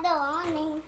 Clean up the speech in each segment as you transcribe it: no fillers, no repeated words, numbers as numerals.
the awning.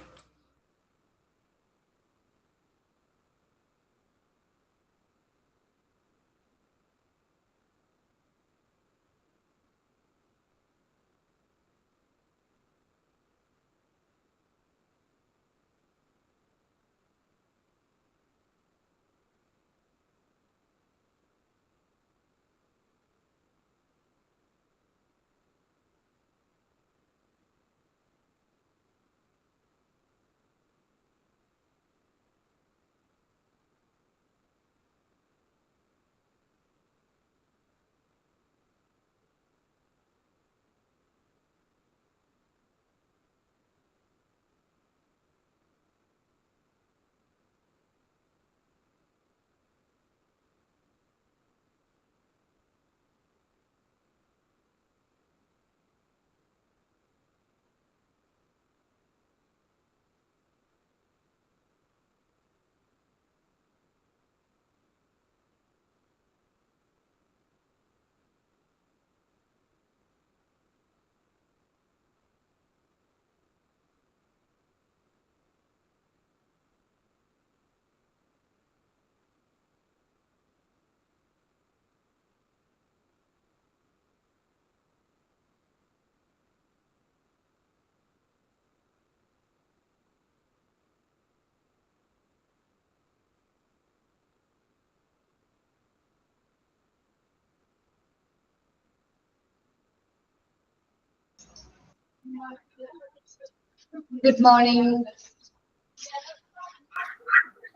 Good morning.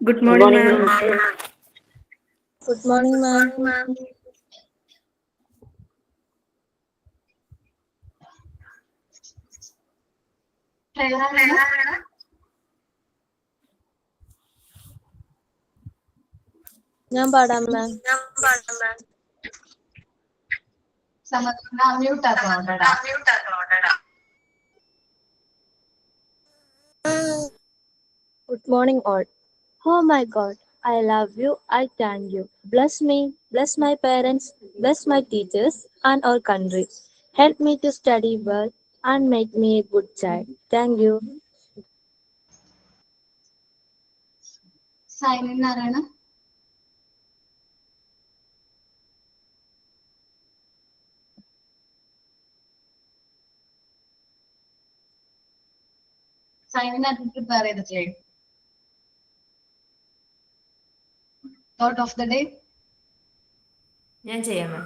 Good morning, ma'am. Good morning, ma'am. ഞാൻ പാടാം മാം. Mute ആക്കണോടാ. Good morning, all. Oh my God, I love you. I thank you. Bless me, bless my parents, bless my teachers and our country. Help me to study well and make me a good child. Thank you. Sign in ആരാണ്? Sign in ആക്കി prepare ചെയ്തിട്ടില്ലേ? Thought of the day ഞാൻ ചെയ്യാം ma'am.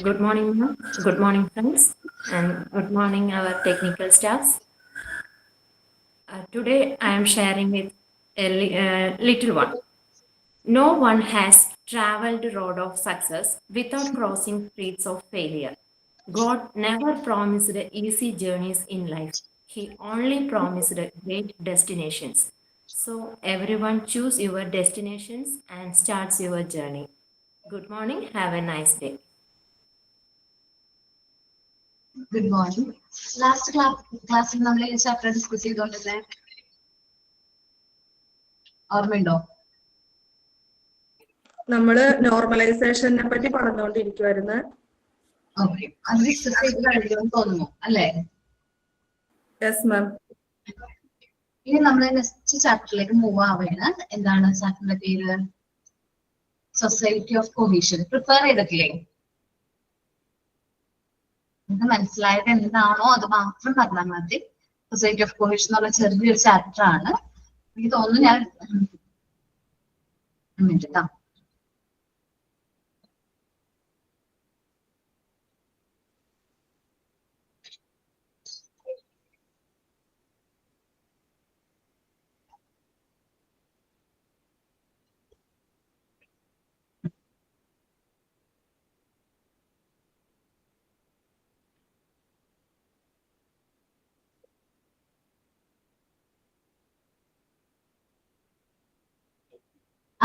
Good morning, ma'am. Good morning, friends, and good morning, our technical staffs. Today, I am sharing with a little one. No one has traveled the road of success without crossing streets of failure. God never promised easy journeys in life. He only promised great destinations. So, everyone choose your destinations and starts your journey. Good morning. Have a nice day. Good morning. Last ക്ലാസ്സിൽ നമ്മൾ ഈ chapter discuss ചെയ്തോണ്ടിരുന്നേ ഓർമ്മയുണ്ടോ? നമ്മള് നോർമലൈസേഷനെ പറ്റി പറഞ്ഞുകൊണ്ടിരിക്കുവായിരുന്നു. Okay, അത് discuss ചെയ്ത് കഴിഞ്ഞെന്ന് തോന്നുന്നു അല്ലേ? Yes ma'am. ഇനി നമ്മൾ നെക്സ്റ്റ് ചാപ്റ്ററിലേക്ക് മൂവ് ആവുകയാണ്. എന്താണ് ചാപ്റ്ററിന്റെ പേര്? Society of cohesion. പ്രിപ്പയർ ചെയ്തിട്ടില്ലേ? നിങ്ങൾക്ക് മനസ്സിലായത് എന്താണോ അത് മാത്രം പറഞ്ഞാൽ മതി. സൊസൈറ്റി ഓഫ് കൊഹീഷൻ എന്നുള്ള ചെറിയൊരു ചാപ്റ്റർ ആണ്. എനിക്ക് തോന്നുന്നു ഞാൻ കേട്ടോ.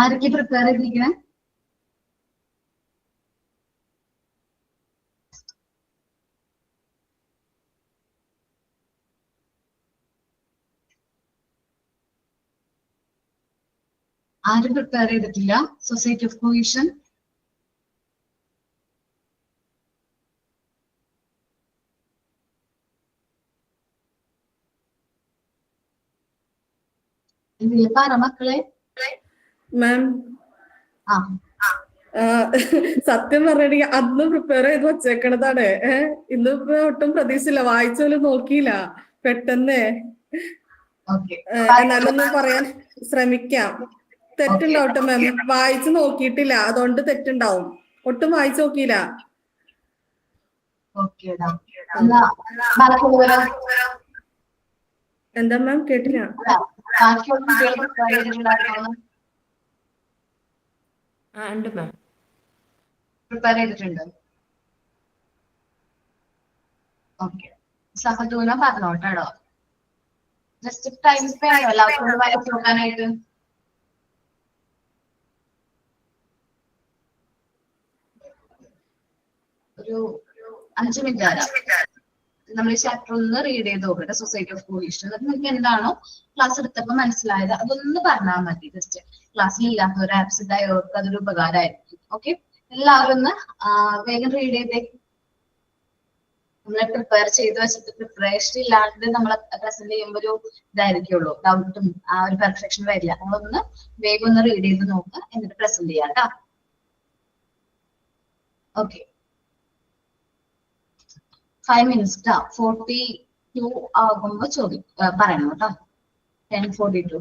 ആരൊക്കെ പ്രിപ്പയർ ചെയ്തിരിക്കണേ? ആരും പ്രിപ്പയർ ചെയ്തിട്ടില്ല സൊസൈറ്റി ഓഫ് കൊഹീഷൻ? എന്തെങ്കിലും പറ മക്കളെ. മാം ആ സത്യം പറഞ്ഞിട്ടുണ്ടെങ്കിൽ അന്ന് പ്രിപ്പയർ ചെയ്ത് വച്ചേക്കണതാണ്. ഇന്നിപ്പോ ഒട്ടും പ്രതീക്ഷയില്ല, വായിച്ചോലും നോക്കിയില്ല പെട്ടെന്ന്. ഓക്കെ. എന്നാലൊന്ന് പറയാൻ ശ്രമിക്കാം. തെറ്റുണ്ടാവട്ടെ മാം, വായിച്ചു നോക്കിയിട്ടില്ല അതുകൊണ്ട് തെറ്റുണ്ടാവും. ഒട്ടും വായിച്ചു നോക്കിയില്ല. ഓക്കേടാ. എന്നാ ബാക്കിയുള്ളവരോ? എന്താ മാം കേട്ടില്ല. ബാക്കിയുള്ള കുട്ടികൾ പ്രിപ്പയർ ചെയ്തിട്ടുണ്ടായിരുന്നു. ഉണ്ട് മാം. പ്രിപ്പയർ ചെയ്തിട്ടുണ്ട്. ഓക്കെ. സഹദൂന പറഞ്ഞോട്ടോ. ജസ്റ്റ് ടൈം സ്പെൻഡ് ചെയ്യോ എല്ലാവർക്കും വായിച്ചു നോക്കാനായിട്ട്? ഒരു 5 മിനിറ്റ് തരാം. നമ്മൾ ഈ ചാപ്റ്റർ ഒന്ന് റീഡ് ചെയ്ത് നോക്കട്ടെ, സൊസൈറ്റി ഓഫ് കോഹീഷൻ. എന്നിട്ട് നിങ്ങൾക്ക് എന്താണോ ക്ലാസ് എടുത്തപ്പോൾ മനസ്സിലായത് അതൊന്ന് പറഞ്ഞാൽ മതി. ജസ്റ്റ് ക്ലാസ്സിൽ ഇല്ലാത്തവർ ആബ്സെന്റ് ആയവർക്ക് അതൊരു ഉപകാരമായിരിക്കും. ഓക്കെ, എല്ലാവരും ഒന്ന് വേഗം റീഡ് ചെയ്തേ. നമ്മളെ പ്രിപ്പയർ ചെയ്ത് വെച്ചിട്ട് പ്രിപ്പറേഷൻ ഇല്ലാണ്ട് നമ്മൾ പ്രസന്റ് ചെയ്യുമ്പോൾ ഒരു ഇതായിരിക്കുള്ളൂ, ഡൗട്ടും ആ ഒരു പെർഫെക്ഷൻ വരില്ല. നമ്മളൊന്ന് വേഗം ഒന്ന് റീഡ് ചെയ്ത് നോക്കുക, എന്നിട്ട് പ്രസന്റ് ചെയ്യാം കേട്ടോ. ഓക്കെ, 5 minutes 42 ആകുമ്പോ പറയണം കേട്ടോ. 10:42.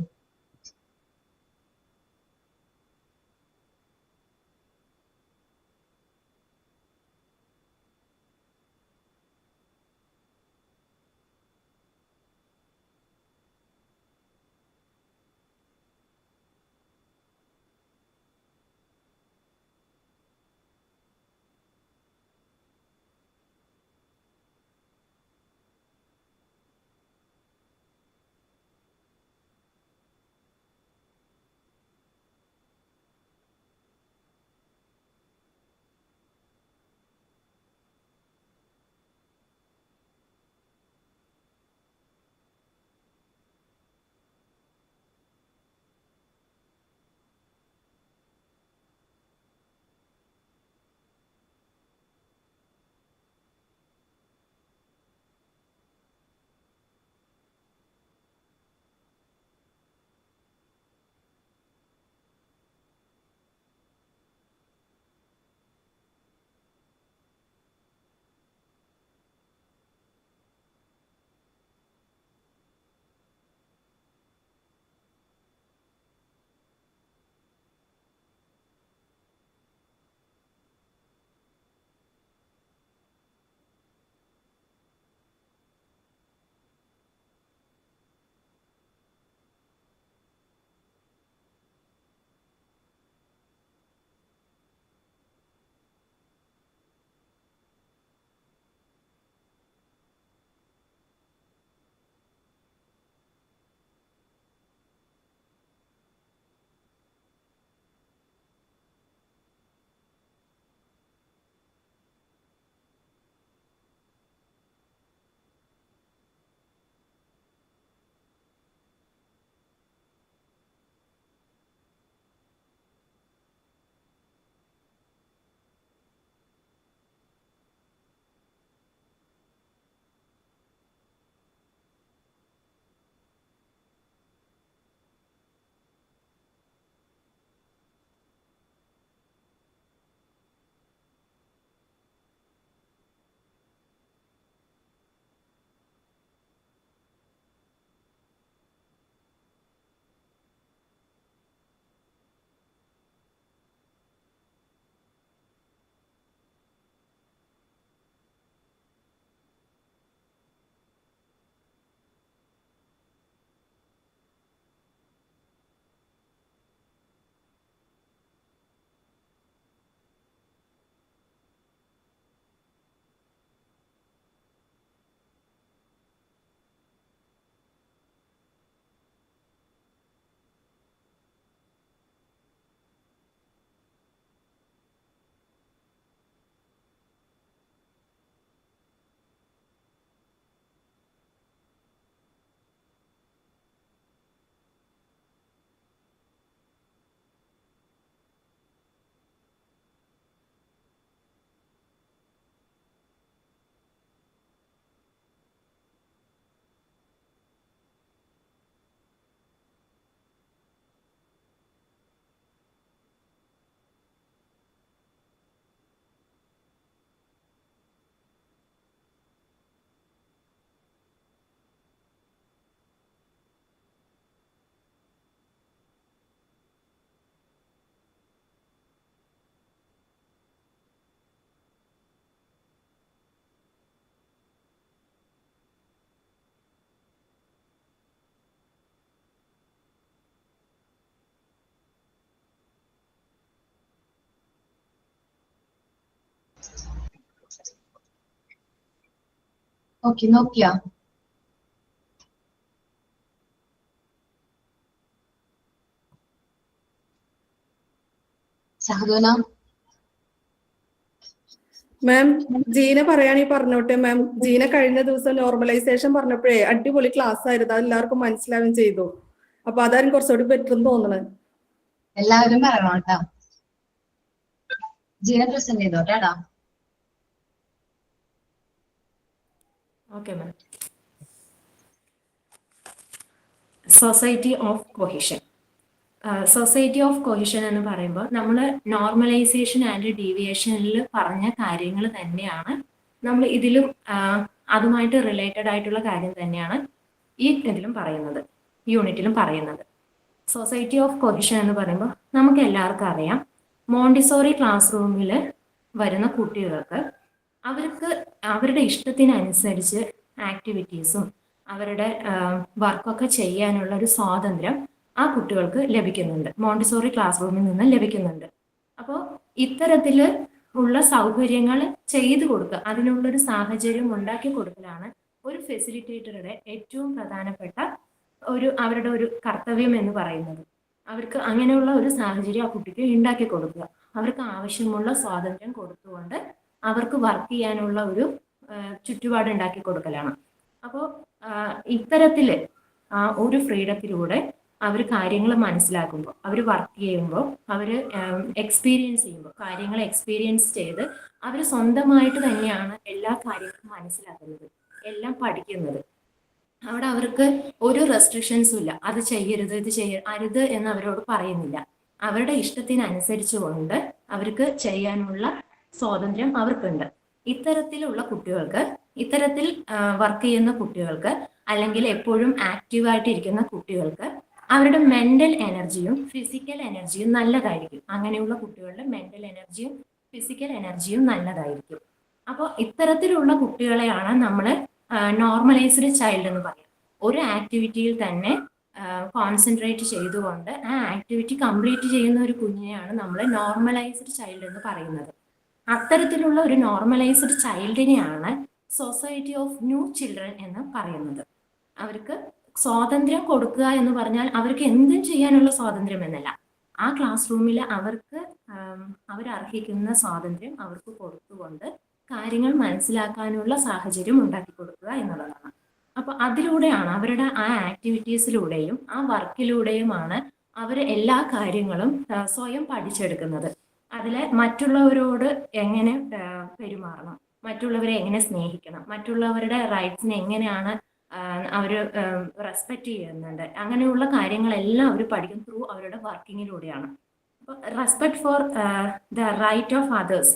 ഓക്കെ, നോക്കിയാ? സഹദോന? മാം, ജീന പറയുകയാണെങ്കിൽ പറഞ്ഞോട്ടെ മാം. ജീന കഴിഞ്ഞ ദിവസം നോർമലൈസേഷൻ പറഞ്ഞപ്പോഴേ അടിപൊളി ക്ലാസ് ആയിരുന്നു, അത് എല്ലാവർക്കും മനസ്സിലാവുകയും ചെയ്തു. അപ്പൊ അതാരും കുറച്ചുകൂടി ബെറ്റർ എന്ന് തോന്നണേ. എല്ലാവരും പറയണം കേട്ടോ. ജീന പ്രസന്റ് ചെയ്തോട്ടാ. Okay ma'am. Society of cohesion. Society of cohesion എന്ന് പറയുമ്പോൾ നമ്മൾ നോർമലൈസേഷൻ ആൻഡ് ഡീവിയേഷനിൽ പറഞ്ഞ കാര്യങ്ങൾ തന്നെയാണ് നമ്മൾ ഇതിലും അതുമായിട്ട് റിലേറ്റഡ് ആയിട്ടുള്ള കാര്യം തന്നെയാണ് ഈ ഇതിലും പറയുന്നത്, യൂണിറ്റിലും പറയുന്നത്. സൊസൈറ്റി ഓഫ് കൊഹിഷൻ എന്ന് പറയുമ്പോൾ നമുക്ക് എല്ലാവർക്കും അറിയാം, മോണ്ടിസോറി ക്ലാസ് റൂമിൽ വരുന്ന കുട്ടികൾക്ക് അവർക്ക് അവരുടെ ഇഷ്ടത്തിനനുസരിച്ച് ആക്ടിവിറ്റീസും അവരുടെ വർക്കൊക്കെ ചെയ്യാനുള്ള ഒരു സ്വാതന്ത്ര്യം ആ കുട്ടികൾക്ക് ലഭിക്കുന്നുണ്ട്, മോണ്ടിസോറി ക്ലാസ് റൂമിൽ നിന്ന് ലഭിക്കുന്നുണ്ട്. അപ്പോൾ ഇത്തരത്തിൽ ഉള്ള സൗകര്യങ്ങൾ ചെയ്തു കൊടുക്കുക, അതിനുള്ളൊരു സാഹചര്യം ഉണ്ടാക്കി കൊടുക്കലാണ് ഒരു ഫെസിലിറ്റേറ്ററുടെ ഏറ്റവും പ്രധാനപ്പെട്ട അവരുടെ ഒരു കർത്തവ്യം എന്ന് പറയുന്നത്. അവർക്ക് അങ്ങനെയുള്ള ഒരു സാഹചര്യം ആ കുട്ടിക്ക് ഉണ്ടാക്കി കൊടുക്കുക, അവർക്ക് ആവശ്യമുള്ള സ്വാതന്ത്ര്യം കൊടുത്തുകൊണ്ട് അവർക്ക് വർക്ക് ചെയ്യാനുള്ള ഒരു ചുറ്റുപാട് ഉണ്ടാക്കി കൊടുക്കലാണ്. അപ്പോൾ ഇത്തരത്തിൽ ഒരു ഫ്രീഡത്തിലൂടെ അവർ കാര്യങ്ങൾ മനസ്സിലാക്കുമ്പോൾ, അവർ വർക്ക് ചെയ്യുമ്പോൾ, അവർ എക്സ്പീരിയൻസ് ചെയ്യുമ്പോൾ, കാര്യങ്ങൾ എക്സ്പീരിയൻസ് ചെയ്ത് അവർ സ്വന്തമായിട്ട് തന്നെയാണ് എല്ലാ കാര്യങ്ങളും മനസ്സിലാക്കുന്നത്, എല്ലാം പഠിക്കുന്നത്. അവിടെ അവർക്ക് ഒരു റെസ്ട്രിക്ഷൻസും ഇല്ല, അത് ചെയ്യരുത് ഇത് അരുത് എന്ന് അവരോട് പറയുന്നില്ല. അവരുടെ ഇഷ്ടത്തിനനുസരിച്ചുകൊണ്ട് അവർക്ക് ചെയ്യാനുള്ള സ്വാതന്ത്ര്യം അവർക്കുണ്ട്. ഇത്തരത്തിലുള്ള കുട്ടികൾക്ക്, ഇത്തരത്തിൽ വർക്ക് ചെയ്യുന്ന കുട്ടികൾക്ക്, അല്ലെങ്കിൽ എപ്പോഴും ആക്റ്റീവായിട്ടിരിക്കുന്ന കുട്ടികൾക്ക് അവരുടെ മെന്റൽ എനർജിയും ഫിസിക്കൽ എനർജിയും നല്ലതായിരിക്കും. അങ്ങനെയുള്ള കുട്ടികളുടെ മെന്റൽ എനർജിയും ഫിസിക്കൽ എനർജിയും നല്ലതായിരിക്കും. അപ്പോൾ ഇത്തരത്തിലുള്ള കുട്ടികളെയാണ് നമ്മൾ നോർമലൈസ്ഡ് ചൈൽഡ് എന്ന് പറയും. ഒരു ആക്ടിവിറ്റിയിൽ തന്നെ കോൺസെൻട്രേറ്റ് ചെയ്തുകൊണ്ട് ആ ആക്ടിവിറ്റി കംപ്ലീറ്റ് ചെയ്യുന്ന ഒരു കുഞ്ഞിനെയാണ് നമ്മൾ നോർമലൈസ്ഡ് ചൈൽഡ് എന്ന് പറയുന്നത്. അത്തരത്തിലുള്ള ഒരു നോർമലൈസ്ഡ് ചൈൽഡിനെയാണ് സൊസൈറ്റി ഓഫ് ന്യൂ ചിൽഡ്രൻ എന്ന് പറയുന്നത്. അവർക്ക് സ്വാതന്ത്ര്യം കൊടുക്കുക എന്ന് പറഞ്ഞാൽ അവർക്ക് എന്തും ചെയ്യാനുള്ള സ്വാതന്ത്ര്യം എന്നല്ല, ആ ക്ലാസ് റൂമിൽ അവർക്ക് അവരർഹിക്കുന്ന സ്വാതന്ത്ര്യം അവർക്ക് കൊടുത്തുകൊണ്ട് കാര്യങ്ങൾ മനസ്സിലാക്കാനുള്ള സാഹചര്യം ഉണ്ടാക്കി കൊടുക്കുക എന്നുള്ളതാണ്. അപ്പൊ അതിലൂടെയാണ്, അവരുടെ ആ ആക്ടിവിറ്റീസിലൂടെയും ആ വർക്കിലൂടെയുമാണ് അവർ എല്ലാ കാര്യങ്ങളും സ്വയം പഠിച്ചെടുക്കുന്നത്. അതിലെ മറ്റുള്ളവരോട് എങ്ങനെ പെരുമാറണം, മറ്റുള്ളവരെ എങ്ങനെ സ്നേഹിക്കണം, മറ്റുള്ളവരുടെ റൈറ്റ്സിനെ എങ്ങനെയാണ് അവർ റെസ്പെക്റ്റ് ചെയ്യുന്നുണ്ട്, അങ്ങനെയുള്ള കാര്യങ്ങളെല്ലാം അവർ പഠിക്കും ത്രൂ അവരുടെ വർക്കിങ്ങിലൂടെയാണ്. അപ്പോൾ respect for the right of others,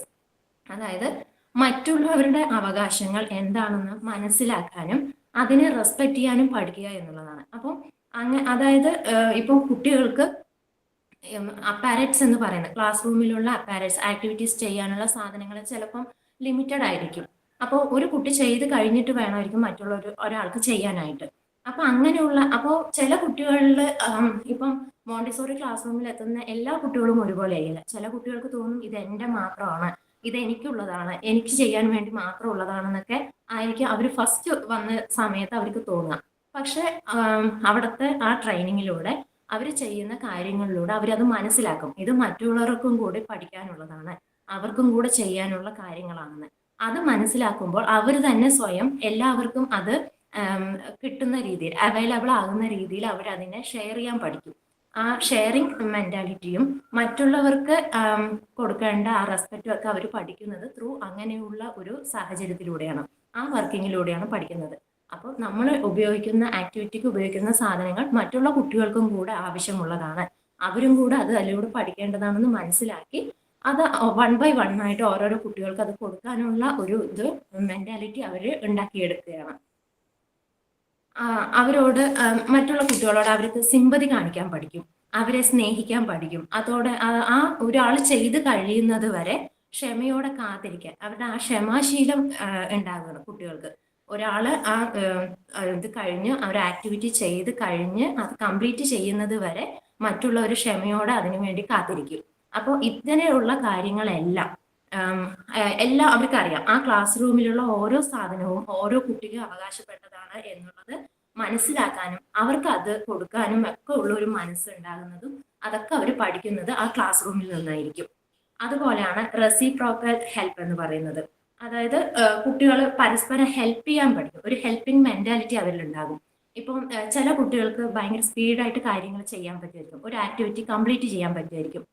അതായത് മറ്റുള്ളവരുടെ അവകാശങ്ങൾ എന്താണെന്ന് മനസ്സിലാക്കാനും അതിനെ റെസ്പെക്ട് ചെയ്യാനും പഠിക്കുക എന്നുള്ളതാണ്. അപ്പം അതായത് ഇപ്പം കുട്ടികൾക്ക് അപ്പാരറ്റ്സ് എന്ന് പറയുന്നത്, ക്ലാസ് റൂമിലുള്ള അപ്പാരറ്റ്സ്, ആക്ടിവിറ്റീസ് ചെയ്യാനുള്ള സാധനങ്ങൾ ചിലപ്പം ലിമിറ്റഡ് ആയിരിക്കും. അപ്പോൾ ഒരു കുട്ടി ചെയ്ത് കഴിഞ്ഞിട്ട് വേണമായിരിക്കും മറ്റുള്ള ഒരാൾക്ക് ചെയ്യാനായിട്ട്. അപ്പൊ അങ്ങനെയുള്ള, അപ്പോൾ ചില കുട്ടികളിൽ ഇപ്പം മോണ്ടിസോറി ക്ലാസ് റൂമിൽ എത്തുന്ന എല്ലാ കുട്ടികളും ഒരുപോലെ ആയില്ല. ചില കുട്ടികൾക്ക് തോന്നും ഇത് എൻ്റെ മാത്രമാണ്, ഇത് എനിക്കുള്ളതാണ്, എനിക്ക് ചെയ്യാൻ വേണ്ടി മാത്രം ഉള്ളതാണെന്നൊക്കെ ആയിരിക്കും അവർ ഫസ്റ്റ് വന്ന സമയത്ത് അവർക്ക് തോന്നുക. പക്ഷെ അവിടുത്തെ ആ ട്രെയിനിങ്ങിലൂടെ അവർ ചെയ്യുന്ന കാര്യങ്ങളിലൂടെ അവരത് മനസ്സിലാക്കും, ഇത് മറ്റുള്ളവർക്കും കൂടി പഠിക്കാനുള്ളതാണ്, അവർക്കും കൂടെ ചെയ്യാനുള്ള കാര്യങ്ങളാണെന്ന്. അത് മനസ്സിലാക്കുമ്പോൾ അവർ തന്നെ സ്വയം എല്ലാവർക്കും അത് കിട്ടുന്ന രീതിയിൽ, അവൈലബിൾ ആകുന്ന രീതിയിൽ അവർ അതിനെ ഷെയർ ചെയ്യാൻ പഠിക്കും. ആ ഷെയറിങ് മെന്റാലിറ്റിയും മറ്റുള്ളവർക്ക് കൊടുക്കേണ്ട ആ റെസ്പെക്റ്റും ഒക്കെ അവർ പഠിക്കുന്നത് ത്രൂ അങ്ങനെയുള്ള ഒരു സാഹചര്യത്തിലൂടെയാണ്, ആ വർക്കിങ്ങിലൂടെയാണ് പഠിക്കുന്നത്. അപ്പോൾ നമ്മൾ ഉപയോഗിക്കുന്ന ആക്ടിവിറ്റിക്ക് ഉപയോഗിക്കുന്ന സാധനങ്ങൾ മറ്റുള്ള കുട്ടികൾക്കും കൂടെ ആവശ്യമുള്ളതാണ്, അവരും കൂടെ അത് അതിലൂടെ പഠിക്കേണ്ടതാണെന്ന് മനസ്സിലാക്കി അത് 1 by 1 ആയിട്ട് ഓരോരോ കുട്ടികൾക്ക് അത് കൊടുക്കാനുള്ള ഒരു മെന്റാലിറ്റി അവർ ഉണ്ടാക്കിയെടുക്കുകയാണ്. അവരോട്, മറ്റുള്ള കുട്ടികളോട് അവർക്ക് സിമ്പതി കാണിക്കാൻ പഠിക്കും, അവരെ സ്നേഹിക്കാൻ പഠിക്കും. അതോടെ ആ ഒരാൾ ചെയ്ത് കഴിയുന്നത് വരെ ക്ഷമയോടെ കാത്തിരിക്കാൻ, അവരുടെ ആ ക്ഷമാശീലം ഉണ്ടാകുന്നു കുട്ടികൾക്ക്. ഒരാൾ ഇത് കഴിഞ്ഞ് ഒരു ആക്ടിവിറ്റി ചെയ്ത് കഴിഞ്ഞ് അത് കംപ്ലീറ്റ് ചെയ്യുന്നത് വരെ മറ്റുള്ളവർ ക്ഷമയോടെ അതിനു വേണ്ടി കാത്തിരിക്കും. അപ്പോൾ ഇങ്ങനെയുള്ള കാര്യങ്ങളെല്ലാം എല്ലാം അവർക്കറിയാം. ആ ക്ലാസ് റൂമിലുള്ള ഓരോ സാധനവും ഓരോ കുട്ടിക്കും അവകാശപ്പെട്ടതാണ് എന്നുള്ളത് മനസ്സിലാക്കാനും അവർക്ക് അത് കൊടുക്കാനും ഒക്കെ ഉള്ള ഒരു മനസ്സുണ്ടാകുന്നതും അതൊക്കെ അവർ പഠിക്കുന്നത് ആ ക്ലാസ് റൂമിൽ നിന്നായിരിക്കും. അതുപോലെയാണ് റെസിപ്രോക്കൽ ഹെൽപ്പ് എന്ന് പറയുന്നത്. അതായത് കുട്ടികൾ പരസ്പരം ഹെൽപ്പ് ചെയ്യാൻ പഠിക്കും. ഒരു ഹെൽപ്പിംഗ് മെന്റാലിറ്റി അവരിലുണ്ടാകും. ഇപ്പം ചില കുട്ടികൾക്ക് ഭയങ്കര സ്പീഡായിട്ട് കാര്യങ്ങൾ ചെയ്യാൻ പറ്റുമായിരിക്കും, ഒരു ആക്ടിവിറ്റി കംപ്ലീറ്റ് ചെയ്യാൻ പറ്റുമായിരിക്കും.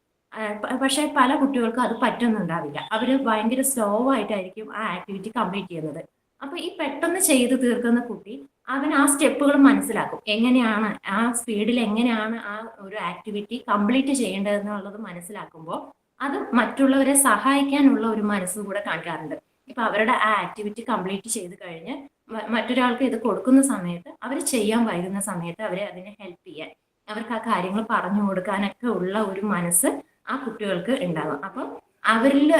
പക്ഷേ പല കുട്ടികൾക്കും അത് പറ്റുന്നുണ്ടാവില്ല. അവർ ഭയങ്കര സ്ലോ ആയിട്ടായിരിക്കും ആ ആക്ടിവിറ്റി കംപ്ലീറ്റ് ചെയ്യുന്നത്. അപ്പൊ ഈ പെട്ടെന്ന് ചെയ്ത് തീർക്കുന്ന കുട്ടി അവൻ ആ സ്റ്റെപ്പുകൾ മനസ്സിലാക്കും, എങ്ങനെയാണ് ആ സ്പീഡിൽ എങ്ങനെയാണ് ആ ഒരു ആക്ടിവിറ്റി കംപ്ലീറ്റ് ചെയ്യേണ്ടതെന്നുള്ളത് മനസ്സിലാക്കുമ്പോൾ അത് മറ്റുള്ളവരെ സഹായിക്കാനുള്ള ഒരു മനസ്സ് കൂടെ കാണിക്കാറുണ്ട്. ഇപ്പൊ അവരുടെ ആ ആക്ടിവിറ്റി കംപ്ലീറ്റ് ചെയ്ത് കഴിഞ്ഞ് മറ്റൊരാൾക്ക് ഇത് കൊടുക്കുന്ന സമയത്ത് അവർ ചെയ്യാൻ വൈകുന്ന സമയത്ത് അവരെ അതിനെ ഹെൽപ്പ് ചെയ്യാൻ, അവർക്ക് ആ കാര്യങ്ങൾ പറഞ്ഞു കൊടുക്കാനൊക്കെ ഉള്ള ഒരു മനസ്സ് ആ കുട്ടികൾക്ക് ഉണ്ടാകും. അപ്പം അവരിൽ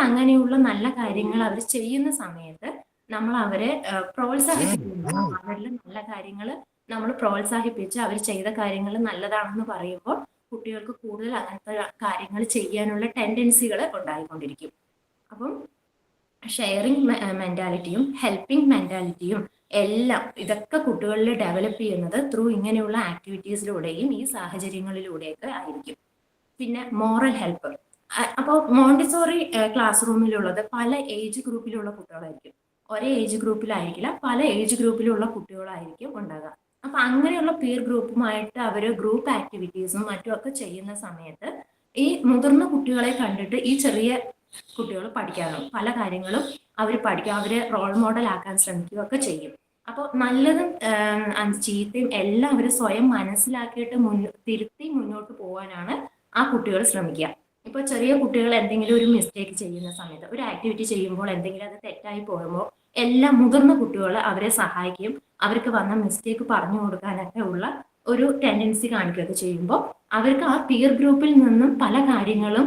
അങ്ങനെയുള്ള നല്ല കാര്യങ്ങൾ അവർ ചെയ്യുന്ന സമയത്ത് നമ്മൾ അവരെ പ്രോത്സാഹിപ്പിക്കുന്നു. അവരിൽ നല്ല കാര്യങ്ങൾ നമ്മൾ പ്രോത്സാഹിപ്പിച്ച് അവർ ചെയ്ത കാര്യങ്ങൾ നല്ലതാണെന്ന് പറയുമ്പോൾ കുട്ടികൾക്ക് കൂടുതൽ അങ്ങനത്തെ കാര്യങ്ങൾ ചെയ്യാനുള്ള ടെൻഡൻസികൾ ഉണ്ടായിക്കൊണ്ടിരിക്കും. അപ്പം ഷെയറിംഗ് മെന്റാലിറ്റിയും ഹെൽപ്പിംഗ് മെന്റാലിറ്റിയും എല്ലാം ഇതൊക്കെ കുട്ടികളിൽ ഡെവലപ്പ് ചെയ്യുന്നത് ത്രൂ ഇങ്ങനെയുള്ള ആക്ടിവിറ്റീസിലൂടെയും ഈ സാഹചര്യങ്ങളിലൂടെയൊക്കെ ആയിരിക്കും. പിന്നെ മോറൽ ഹെൽപ്പ്. അപ്പോൾ മോണ്ടിസോറി ക്ലാസ് റൂമിലുള്ളത് പല ഏജ് ഗ്രൂപ്പിലുള്ള കുട്ടികളായിരിക്കും. ഒരേ ഏജ് ഗ്രൂപ്പിലായിരിക്കില്ല, പല ഏജ് ഗ്രൂപ്പിലുള്ള കുട്ടികളായിരിക്കും ഉണ്ടാകുക. അപ്പൊ അങ്ങനെയുള്ള പീർ ഗ്രൂപ്പുമായിട്ട് അവർ ഗ്രൂപ്പ് ആക്ടിവിറ്റീസും മറ്റുമൊക്കെ ചെയ്യുന്ന സമയത്ത് ഈ മുതിർന്ന കുട്ടികളെ കണ്ടിട്ട് ഈ ചെറിയ കുട്ടികൾ പഠിക്കാറുണ്ട്. പല കാര്യങ്ങളും അവർ പഠിക്കും, അവരെ റോൾ മോഡൽ ആക്കാൻ ശ്രമിക്കുകയൊക്കെ ചെയ്യും. അപ്പോൾ നല്ലതും ചീത്തയും എല്ലാം അവർ സ്വയം മനസ്സിലാക്കിയിട്ട് തിരുത്തി മുന്നോട്ട് പോകാനാണ് ആ കുട്ടികൾ ശ്രമിക്കുക. ഇപ്പോൾ ചെറിയ കുട്ടികൾ എന്തെങ്കിലും ഒരു മിസ്റ്റേക്ക് ചെയ്യുന്ന സമയത്ത്, ഒരു ആക്ടിവിറ്റി ചെയ്യുമ്പോൾ എന്തെങ്കിലും അത് തെറ്റായി പോകുമ്പോൾ എല്ലാ മുതിർന്ന കുട്ടികൾ അവരെ സഹായിക്കുകയും അവർക്ക് വന്ന മിസ്റ്റേക്ക് പറഞ്ഞു കൊടുക്കാനൊക്കെ ഉള്ള ഒരു ടെൻഡൻസി കാണിക്കുകയൊക്കെ ചെയ്യുമ്പോൾ അവർക്ക് ആ പീർ ഗ്രൂപ്പിൽ നിന്നും പല കാര്യങ്ങളും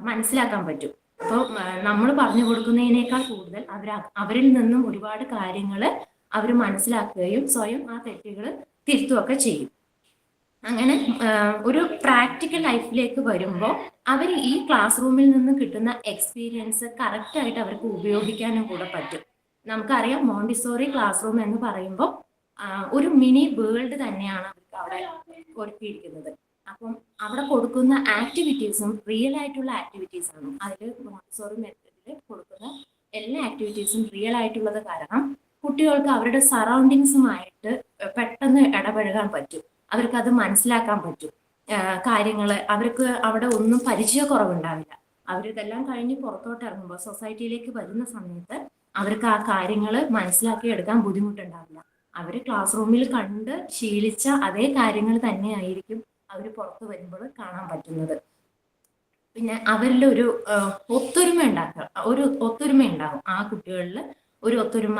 മനസ്സിലാക്കാൻ പറ്റും. അപ്പോൾ നമ്മൾ പറഞ്ഞു കൊടുക്കുന്നതിനേക്കാൾ കൂടുതൽ അവരിൽ നിന്നും ഒരുപാട് കാര്യങ്ങൾ അവർ മനസ്സിലാക്കുകയും സ്വയം ആ തെറ്റുകൾ തിരുത്തുകയൊക്കെ ചെയ്യും. അങ്ങനെ ഒരു പ്രാക്ടിക്കൽ ലൈഫിലേക്ക് വരുമ്പോൾ അവർ ഈ ക്ലാസ് റൂമിൽ നിന്ന് കിട്ടുന്ന എക്സ്പീരിയൻസ് കറക്റ്റായിട്ട് അവർക്ക് ഉപയോഗിക്കാനും കൂടെ പറ്റും. നമുക്കറിയാം മോണ്ടിസോറി ക്ലാസ് റൂം എന്ന് പറയുമ്പോൾ ഒരു മിനി വേൾഡ് തന്നെയാണ് അവർക്ക് അവിടെ ഒരുക്കിയിരിക്കുന്നത്. അപ്പം അവിടെ കൊടുക്കുന്ന ആക്ടിവിറ്റീസും റിയൽ ആയിട്ടുള്ള ആക്ടിവിറ്റീസ് ആണ്. അതിൽ മോണ്ടിസോറി മെത്തേഡിൽ കൊടുക്കുന്ന എല്ലാ ആക്ടിവിറ്റീസും റിയൽ ആയിട്ടുള്ളത് കാരണം കുട്ടികൾക്ക് അവരുടെ സറൗണ്ടിങ്സുമായിട്ട് പെട്ടെന്ന് ഇടപഴകാൻ പറ്റും, അവർക്ക് അത് മനസ്സിലാക്കാൻ പറ്റും. കാര്യങ്ങൾ അവർക്ക് അവിടെ ഒന്നും പരിചയക്കുറവുണ്ടാവില്ല. അവരിതെല്ലാം കഴിഞ്ഞ് പുറത്തോട്ട് ഇറങ്ങുമ്പോൾ സൊസൈറ്റിയിലേക്ക് വരുന്ന സമയത്ത് അവർക്ക് ആ കാര്യങ്ങൾ മനസ്സിലാക്കി എടുക്കാൻ ബുദ്ധിമുട്ടുണ്ടാവില്ല. അവർ ക്ലാസ് റൂമിൽ കണ്ട് ശീലിച്ച അതേ കാര്യങ്ങൾ തന്നെയായിരിക്കും അവർ പുറത്ത് വരുമ്പോൾ കാണാൻ പറ്റുന്നത്. പിന്നെ അവരിൽ ഒരു ഒത്തൊരുമ ഉണ്ടാകും ആ കുട്ടികളിൽ ഒരു ഒത്തൊരുമ.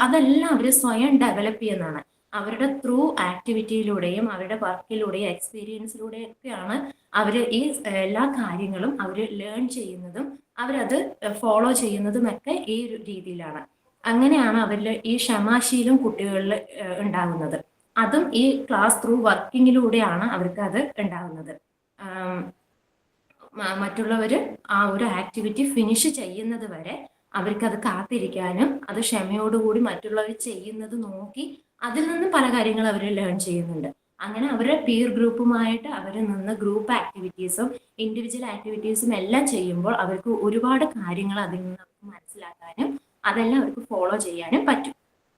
അതെല്ലാം അവർ സ്വയം ഡെവലപ്പ് ചെയ്യുന്നതാണ്. അവരുടെ ത്രൂ ആക്ടിവിറ്റിയിലൂടെയും അവരുടെ വർക്കിലൂടെയും എക്സ്പീരിയൻസിലൂടെയും ഒക്കെയാണ് അവർ ഈ എല്ലാ കാര്യങ്ങളും അവർ ലേൺ ചെയ്യുന്നതും അവരത് ഫോളോ ചെയ്യുന്നതും ഒക്കെ ഈ ഒരു രീതിയിലാണ്. അങ്ങനെയാണ് അവരിൽ ഈ ക്ഷമാശീലം കുട്ടികളിൽ ഉണ്ടാകുന്നത്. അതും ഈ ക്ലാസ് ത്രൂ വർക്കിങ്ങിലൂടെയാണ് അവർക്ക് അത് ഉണ്ടാകുന്നത്. മറ്റുള്ളവർ ആ ഒരു ആക്ടിവിറ്റി ഫിനിഷ് ചെയ്യുന്നത് വരെ അവർക്കത് കാത്തിരിക്കാനും അത് ക്ഷമയോടുകൂടി മറ്റുള്ളവർ ചെയ്യുന്നത് നോക്കി അതിൽ നിന്ന് പല കാര്യങ്ങൾ അവർ ലേൺ ചെയ്യുന്നുണ്ട്. അങ്ങനെ അവരുടെ പീർ ഗ്രൂപ്പുമായിട്ട് അവർ നിന്ന് ഗ്രൂപ്പ് ആക്ടിവിറ്റീസും ഇൻഡിവിജ്വൽ ആക്ടിവിറ്റീസും എല്ലാം ചെയ്യുമ്പോൾ അവർക്ക് ഒരുപാട് കാര്യങ്ങൾ അതിൽ നിന്ന് അവർക്ക് മനസ്സിലാക്കാനും അതെല്ലാം അവർക്ക് ഫോളോ ചെയ്യാനും പറ്റും.